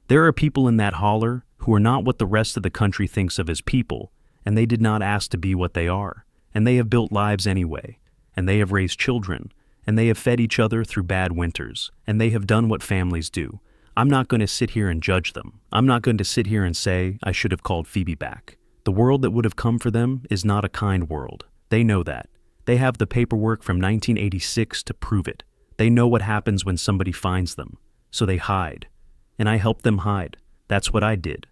There are people in that holler who are not what the rest of the country thinks of as people, and they did not ask to be what they are, and they have built lives anyway, and they have raised children, and they have fed each other through bad winters, and they have done what families do. I'm not going to sit here and judge them. I'm not going to sit here and say I should have called Phoebe back. The world that would have come for them is not a kind world. They know that. They have the paperwork from 1986 to prove it. They know what happens when somebody finds them. So they hide. And I helped them hide. That's what I did.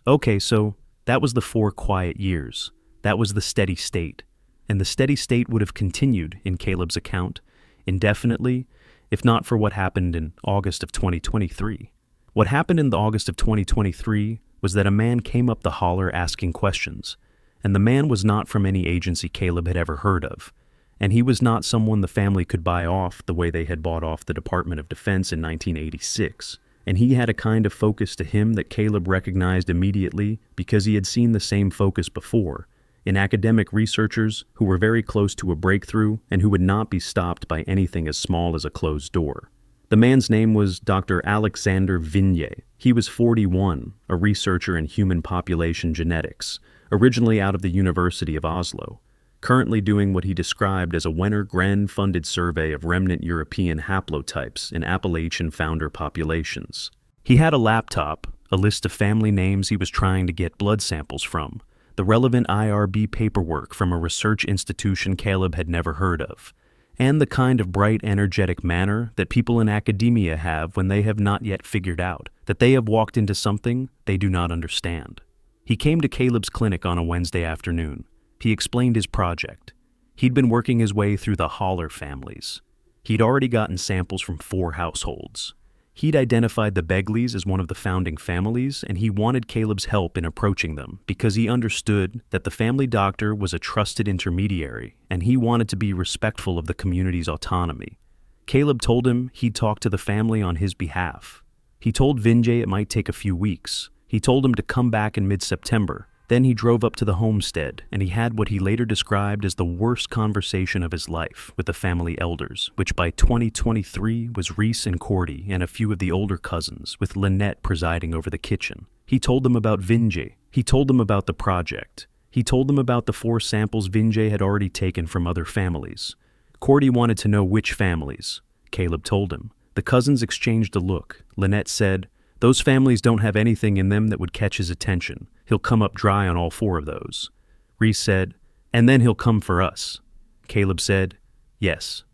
Okay, so that was the 4 quiet years. That was the steady state. And the steady state would have continued, in Caleb's account, indefinitely, if not for what happened in August of 2023. What happened in the August of 2023 was that a man came up the holler asking questions, and the man was not from any agency Caleb had ever heard of, and he was not someone the family could buy off the way they had bought off the Department of Defense in 1986, and he had a kind of focus to him that Caleb recognized immediately because he had seen the same focus before, in academic researchers who were very close to a breakthrough and who would not be stopped by anything as small as a closed door. The man's name was Dr. Alexander Vigne. He was 41, a researcher in human population genetics, originally out of the University of Oslo, currently doing what he described as a Wenner-Gren-funded survey of remnant European haplotypes in Appalachian founder populations. He had a laptop, a list of family names he was trying to get blood samples from, the relevant IRB paperwork from a research institution Caleb had never heard of, and the kind of bright, energetic manner that people in academia have when they have not yet figured out that they have walked into something they do not understand. He came to Caleb's clinic on a Wednesday afternoon. He explained his project. He'd been working his way through the Holler families. He'd already gotten samples from 4 households. He'd identified the Begleys as one of the founding families, and he wanted Caleb's help in approaching them because he understood that the family doctor was a trusted intermediary, and he wanted to be respectful of the community's autonomy. Caleb told him he'd talk to the family on his behalf. He told Vinjay it might take a few weeks. He told him to come back in mid-September. Then he drove up to the homestead, and he had what he later described as the worst conversation of his life with the family elders, which by 2023 was Reese and Cordy and a few of the older cousins, with Lynette presiding over the kitchen. He told them about Vinjay. He told them about the project. He told them about the 4 samples Vinjay had already taken from other families. Cordy wanted to know which families. Caleb told him. The cousins exchanged a look. Lynette said, "Those families don't have anything in them that would catch his attention. He'll come up dry on all 4 of those." Reese said, "And then he'll come for us." Caleb said, "Yes."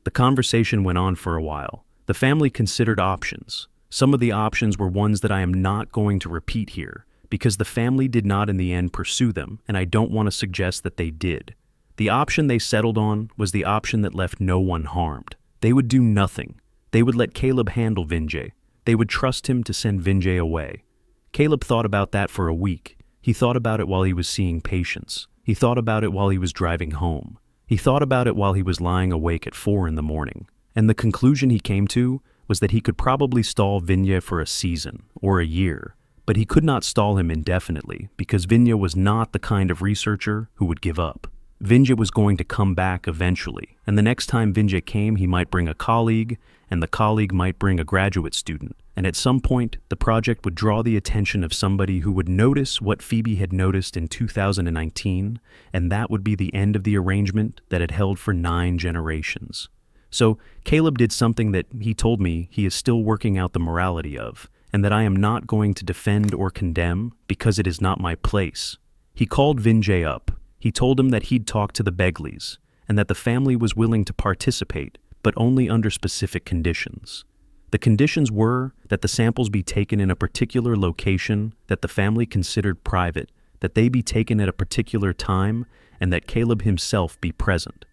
The conversation went on for a while. The family considered options. Some of the options were ones that I am not going to repeat here, because the family did not in the end pursue them, and I don't want to suggest that they did. The option they settled on was the option that left no one harmed. They would do nothing. They would let Caleb handle Vinjay. They would trust him to send Vinjay away. Caleb thought about that for a week. He thought about it while he was seeing patients. He thought about it while he was driving home. He thought about it while he was lying awake at 4 in the morning. And the conclusion he came to was that he could probably stall Vinye for a season or a year, but he could not stall him indefinitely because Vinye was not the kind of researcher who would give up. Vinye was going to come back eventually, and the next time Vinye came, he might bring a colleague, and the colleague might bring a graduate student. And at some point, the project would draw the attention of somebody who would notice what Phoebe had noticed in 2019, and that would be the end of the arrangement that had held for 9 generations. So Caleb did something that he told me he is still working out the morality of, and that I am not going to defend or condemn because it is not my place. He called Vinye up. He told him that he'd talk to the Begleys, and that the family was willing to participate, but only under specific conditions. The conditions were that the samples be taken in a particular location that the family considered private, that they be taken at a particular time, and that Caleb himself be present.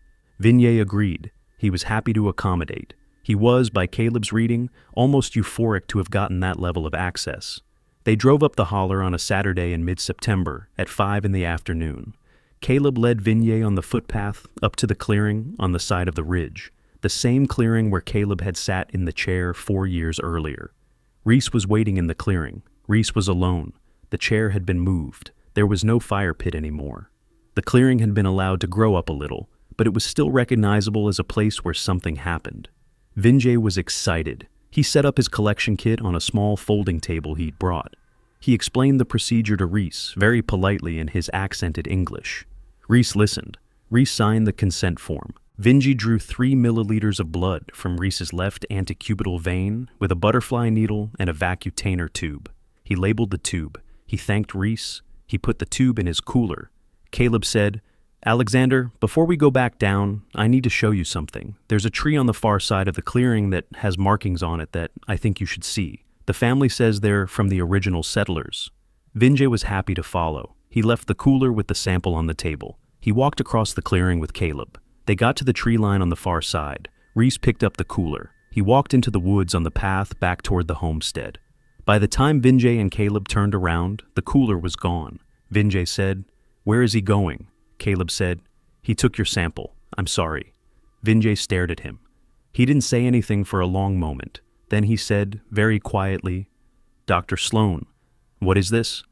Vinye agreed. He was happy to accommodate. He was, by Caleb's reading, almost euphoric to have gotten that level of access. They drove up the holler on a Saturday in mid-September at 5 in the afternoon. Caleb led Vinye on the footpath up to the clearing on the side of the ridge, the same clearing where Caleb had sat in the chair 4 years earlier. Reese was waiting in the clearing. Reese was alone. The chair had been moved. There was no fire pit anymore. The clearing had been allowed to grow up a little, but it was still recognizable as a place where something happened. Vinye was excited. He set up his collection kit on a small folding table he'd brought. He explained the procedure to Reese, very politely in his accented English. Reese listened. Reese signed the consent form. Vinye drew 3 milliliters of blood from Reese's left antecubital vein with a butterfly needle and a vacutainer tube. He labeled the tube. He thanked Reese. He put the tube in his cooler. Caleb said, "Alexander, before we go back down, I need to show you something. There's a tree on the far side of the clearing that has markings on it that I think you should see. The family says they're from the original settlers." Vinye was happy to follow. He left the cooler with the sample on the table. He walked across the clearing with Caleb. They got to the tree line on the far side. Reese picked up the cooler. He walked into the woods on the path back toward the homestead. By the time Vinye and Caleb turned around, the cooler was gone. Vinye said, "Where is he going?" Caleb said, "He took your sample. I'm sorry." Vinye stared at him. He didn't say anything for a long moment. Then he said, very quietly, "Dr. Sloan, what is this?"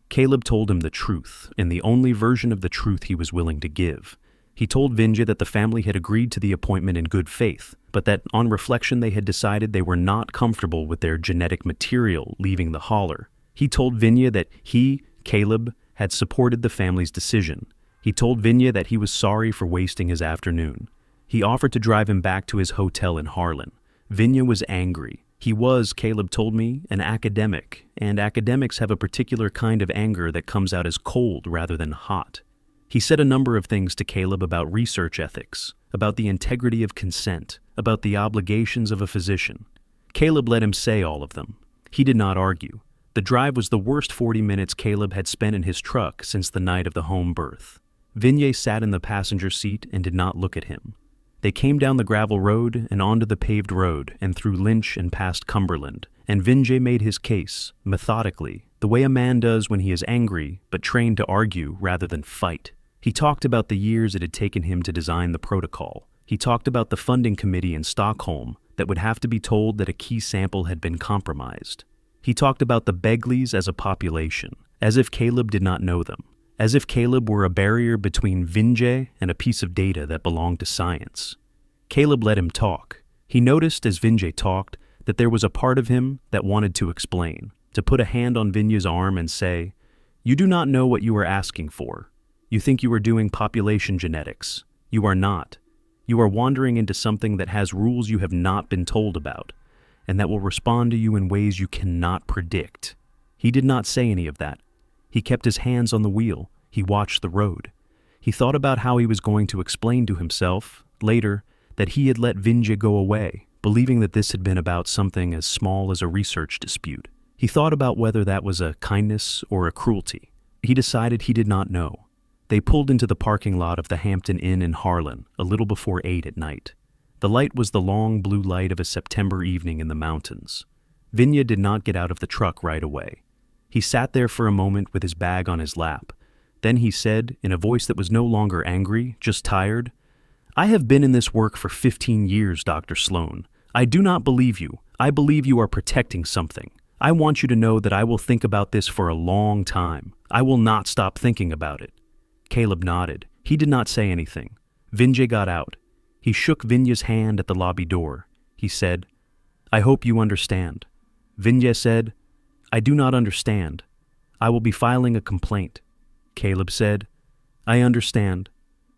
Caleb told him the truth, and the only version of the truth he was willing to give. He told Vinye that the family had agreed to the appointment in good faith, but that on reflection they had decided they were not comfortable with their genetic material leaving the holler. He told Vinye that he, Caleb, had supported the family's decision. He told Vinye that he was sorry for wasting his afternoon. He offered to drive him back to his hotel in Harlan. Vinye was angry. He was, Caleb told me, an academic, and academics have a particular kind of anger that comes out as cold rather than hot. He said a number of things to Caleb about research ethics, about the integrity of consent, about the obligations of a physician. Caleb let him say all of them. He did not argue. The drive was the worst 40 minutes Caleb had spent in his truck since the night of the home birth. Vinye sat in the passenger seat and did not look at him. They came down the gravel road and onto the paved road and through Lynch and past Cumberland, and Vinye made his case, methodically, the way a man does when he is angry, but trained to argue rather than fight. He talked about the years it had taken him to design the protocol. He talked about the funding committee in Stockholm that would have to be told that a key sample had been compromised. He talked about the Begleys as a population, as if Caleb did not know them, as if Caleb were a barrier between Vinye and a piece of data that belonged to science. Caleb let him talk. He noticed as Vinye talked that there was a part of him that wanted to explain, to put a hand on Vinye's arm and say, "You do not know what you are asking for. You think you are doing population genetics. You are not. You are wandering into something that has rules you have not been told about, and that will respond to you in ways you cannot predict." He did not say any of that. He kept his hands on the wheel. He watched the road. He thought about how he was going to explain to himself, later, that he had let Vinye go away, believing that this had been about something as small as a research dispute. He thought about whether that was a kindness or a cruelty. He decided he did not know. They pulled into the parking lot of the Hampton Inn in Harlan a little before 8 at night. The light was the long blue light of a September evening in the mountains. Vinye did not get out of the truck right away. He sat there for a moment with his bag on his lap. Then he said, in a voice that was no longer angry, just tired, "I have been in this work for 15 years, Dr. Sloan. I do not believe you. I believe you are protecting something. I want you to know that I will think about this for a long time. I will not stop thinking about it." Caleb nodded. He did not say anything. Vinjay got out. He shook Vinya's hand at the lobby door. He said, "I hope you understand." Vinjay said, "I do not understand. I will be filing a complaint." Caleb said, "I understand."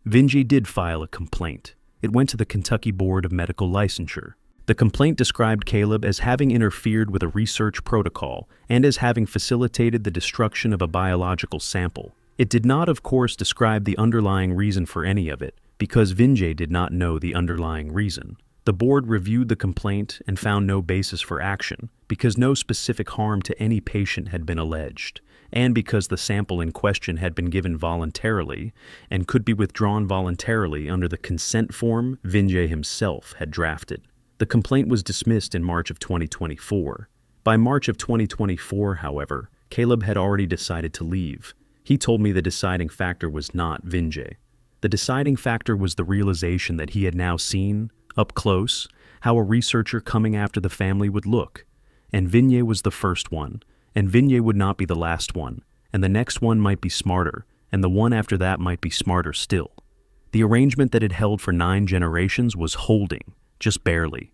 Vinjay did file a complaint. It went to the Kentucky Board of Medical Licensure. The complaint described Caleb as having interfered with a research protocol and as having facilitated the destruction of a biological sample. It did not, of course, describe the underlying reason for any of it, because Vinjay did not know the underlying reason. The board reviewed the complaint and found no basis for action, because no specific harm to any patient had been alleged, and because the sample in question had been given voluntarily and could be withdrawn voluntarily under the consent form Vinjay himself had drafted. The complaint was dismissed in March of 2024. By March of 2024, however, Caleb had already decided to leave. He told me the deciding factor was not Vinjay. The deciding factor was the realization that he had now seen, up close, how a researcher coming after the family would look. And Vinjay was the first one, and Vinjay would not be the last one, and the next one might be smarter, and the one after that might be smarter still. The arrangement that had held for 9 generations was holding, just barely.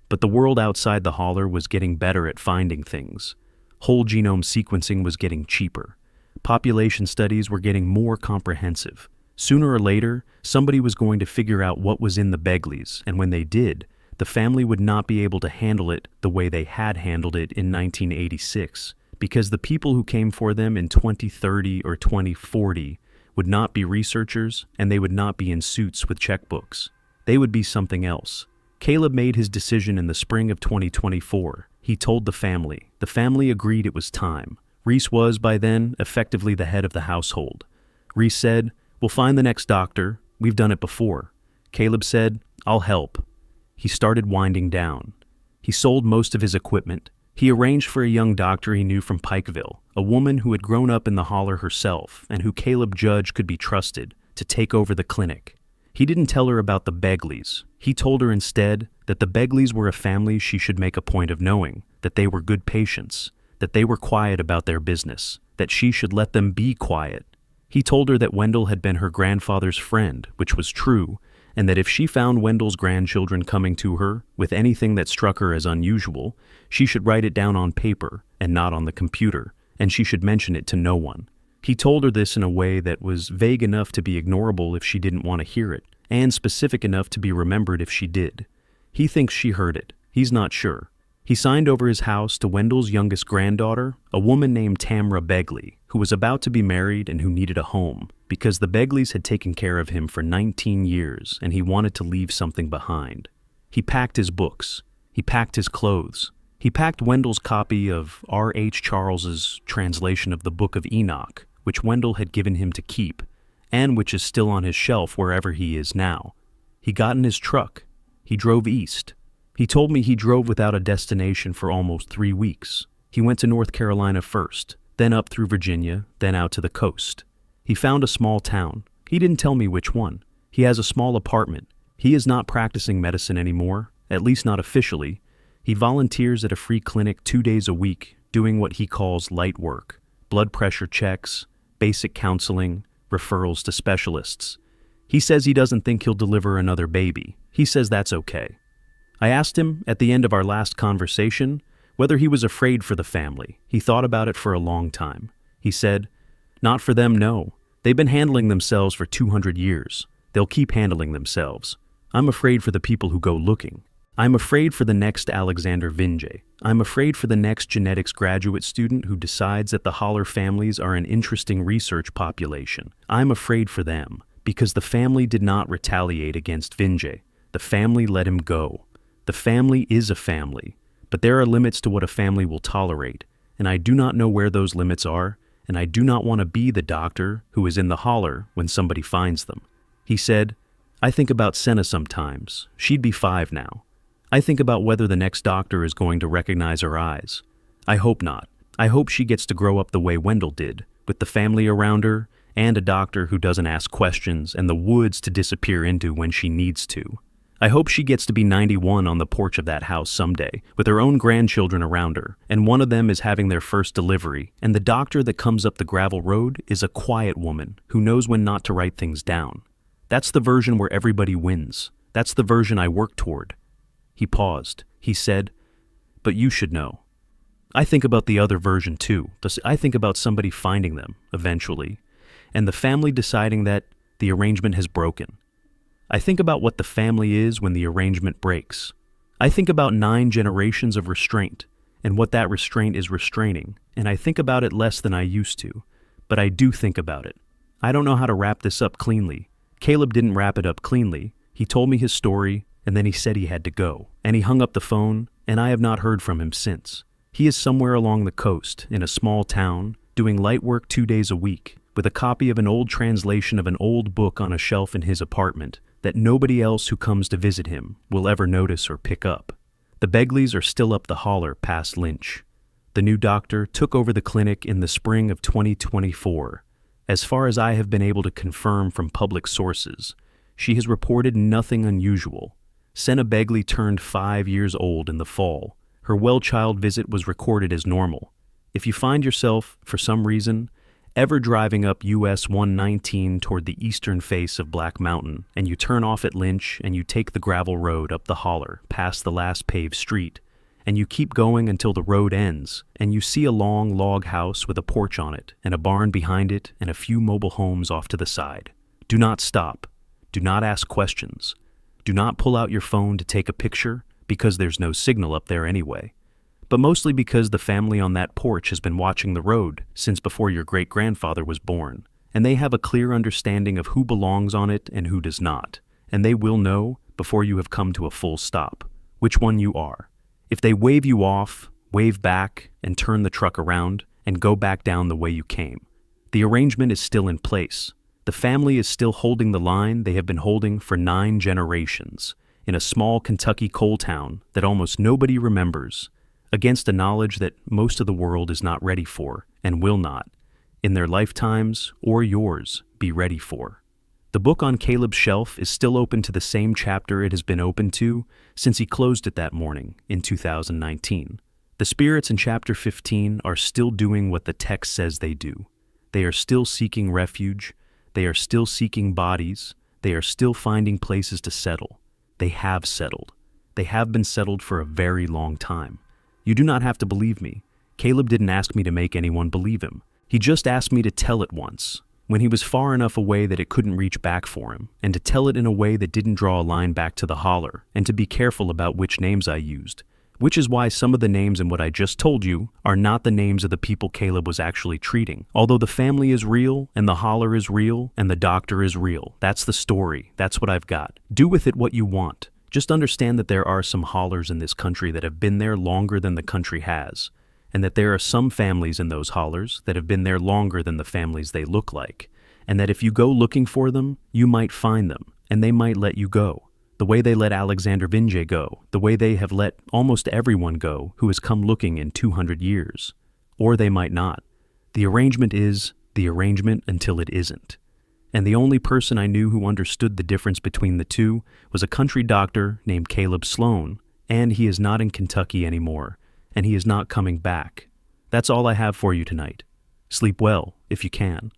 But the world outside the holler was getting better at finding things. Whole genome sequencing was getting cheaper. Population studies were getting more comprehensive. Sooner or later, somebody was going to figure out what was in the Begleys, and when they did, the family would not be able to handle it the way they had handled it in 1986, because the people who came for them in 2030 or 2040 would not be researchers, and they would not be in suits with checkbooks. They would be something else. Caleb made his decision in the spring of 2024. He told the family. The family agreed it was time. Reese was, by then, effectively the head of the household. Reese said, "We'll find the next doctor. We've done it before." Caleb said, "I'll help." He started winding down. He sold most of his equipment. He arranged for a young doctor he knew from Pikeville, a woman who had grown up in the holler herself and who Caleb judged could be trusted, to take over the clinic. He didn't tell her about the Begleys. He told her instead that the Begleys were a family she should make a point of knowing, that they were good patients, that they were quiet about their business, that she should let them be quiet. He told her that Wendell had been her grandfather's friend, which was true, and that if she found Wendell's grandchildren coming to her with anything that struck her as unusual, she should write it down on paper and not on the computer, and she should mention it to no one. He told her this in a way that was vague enough to be ignorable if she didn't want to hear it, and specific enough to be remembered if she did. He thinks she heard it. He's not sure. He signed over his house to Wendell's youngest granddaughter, a woman named Tamra Begley, who was about to be married and who needed a home, because the Begleys had taken care of him for 19 years and he wanted to leave something behind. He packed his books. He packed his clothes. He packed Wendell's copy of R.H. Charles's translation of the Book of Enoch, which Wendell had given him to keep, and which is still on his shelf wherever he is now. He got in his truck. He drove east. He told me he drove without a destination for almost 3 weeks. He went to North Carolina first, then up through Virginia, then out to the coast. He found a small town. He didn't tell me which one. He has a small apartment. He is not practicing medicine anymore, at least not officially. He volunteers at a free clinic 2 days a week, doing what he calls light work, blood pressure checks, basic counseling, referrals to specialists. He says he doesn't think he'll deliver another baby. He says that's okay. I asked him, at the end of our last conversation, whether he was afraid for the family. He thought about it for a long time. He said, "Not for them, no. They've been handling themselves for 200 years. They'll keep handling themselves. I'm afraid for the people who go looking. I'm afraid for the next Alexander Vinjay. I'm afraid for the next genetics graduate student who decides that the holler families are an interesting research population. I'm afraid for them, because the family did not retaliate against Vinjay. The family let him go. The family is a family, but there are limits to what a family will tolerate, and I do not know where those limits are, and I do not want to be the doctor who is in the holler when somebody finds them." He said, "I think about Senna sometimes. She'd be 5 now. I think about whether the next doctor is going to recognize her eyes. I hope not. I hope she gets to grow up the way Wendell did, with the family around her, and a doctor who doesn't ask questions, and the woods to disappear into when she needs to. I hope she gets to be 91 on the porch of that house someday, with her own grandchildren around her, and one of them is having their first delivery, and the doctor that comes up the gravel road is a quiet woman who knows when not to write things down. That's the version where everybody wins. That's the version I work toward. He paused. He said, "But you should know." I think about the other version too. I think about somebody finding them, eventually, and the family deciding that the arrangement has broken. I think about what the family is when the arrangement breaks. I think about 9 generations of restraint, and what that restraint is restraining, and I think about it less than I used to, but I do think about it. I don't know how to wrap this up cleanly. Caleb didn't wrap it up cleanly. He told me his story, and then he said he had to go, and he hung up the phone, and I have not heard from him since. He is somewhere along the coast, in a small town, doing light work 2 days a week, with a copy of an old translation of an old book on a shelf in his apartment that nobody else who comes to visit him will ever notice or pick up. The Begleys are still up the holler past Lynch. The new doctor took over the clinic in the spring of 2024. As far as I have been able to confirm from public sources, she has reported nothing unusual. Senna Begley turned 5 years old in the fall. Her well-child visit was recorded as normal. If you find yourself, for some reason, ever driving up US 119 toward the eastern face of Black Mountain, and you turn off at Lynch and you take the gravel road up the holler past the last paved street, and you keep going until the road ends, and you see a long log house with a porch on it, and a barn behind it, and a few mobile homes off to the side. Do not stop. Do not ask questions. Do not pull out your phone to take a picture, because there's no signal up there anyway. But mostly because the family on that porch has been watching the road since before your great-grandfather was born, and they have a clear understanding of who belongs on it and who does not, and they will know, before you have come to a full stop, which one you are. If they wave you off, wave back, and turn the truck around, and go back down the way you came. The arrangement is still in place. The family is still holding the line they have been holding for 9 generations, in a small Kentucky coal town that almost nobody remembers, against a knowledge that most of the world is not ready for, and will not, in their lifetimes or yours, be ready for. The book on Caleb's shelf is still open to the same chapter it has been open to since he closed it that morning in 2019. The spirits in chapter 15 are still doing what the text says they do. They are still seeking refuge. They are still seeking bodies. They are still finding places to settle. They have settled. They have been settled for a very long time. You do not have to believe me. Caleb didn't ask me to make anyone believe him. He just asked me to tell it once, when he was far enough away that it couldn't reach back for him, and to tell it in a way that didn't draw a line back to the holler, and to be careful about which names I used. Which is why some of the names in what I just told you are not the names of the people Caleb was actually treating. Although the family is real, and the holler is real, and the doctor is real. That's the story. That's what I've got. Do with it what you want. Just understand that there are some hollers in this country that have been there longer than the country has, and that there are some families in those hollers that have been there longer than the families they look like, and that if you go looking for them, you might find them, and they might let you go. The way they let Alexander Vinje go, the way they have let almost everyone go who has come looking in 200 years. Or they might not. The arrangement is the arrangement until it isn't. And the only person I knew who understood the difference between the two was a country doctor named Caleb Sloan, and he is not in Kentucky anymore, and he is not coming back. That's all I have for you tonight. Sleep well, if you can.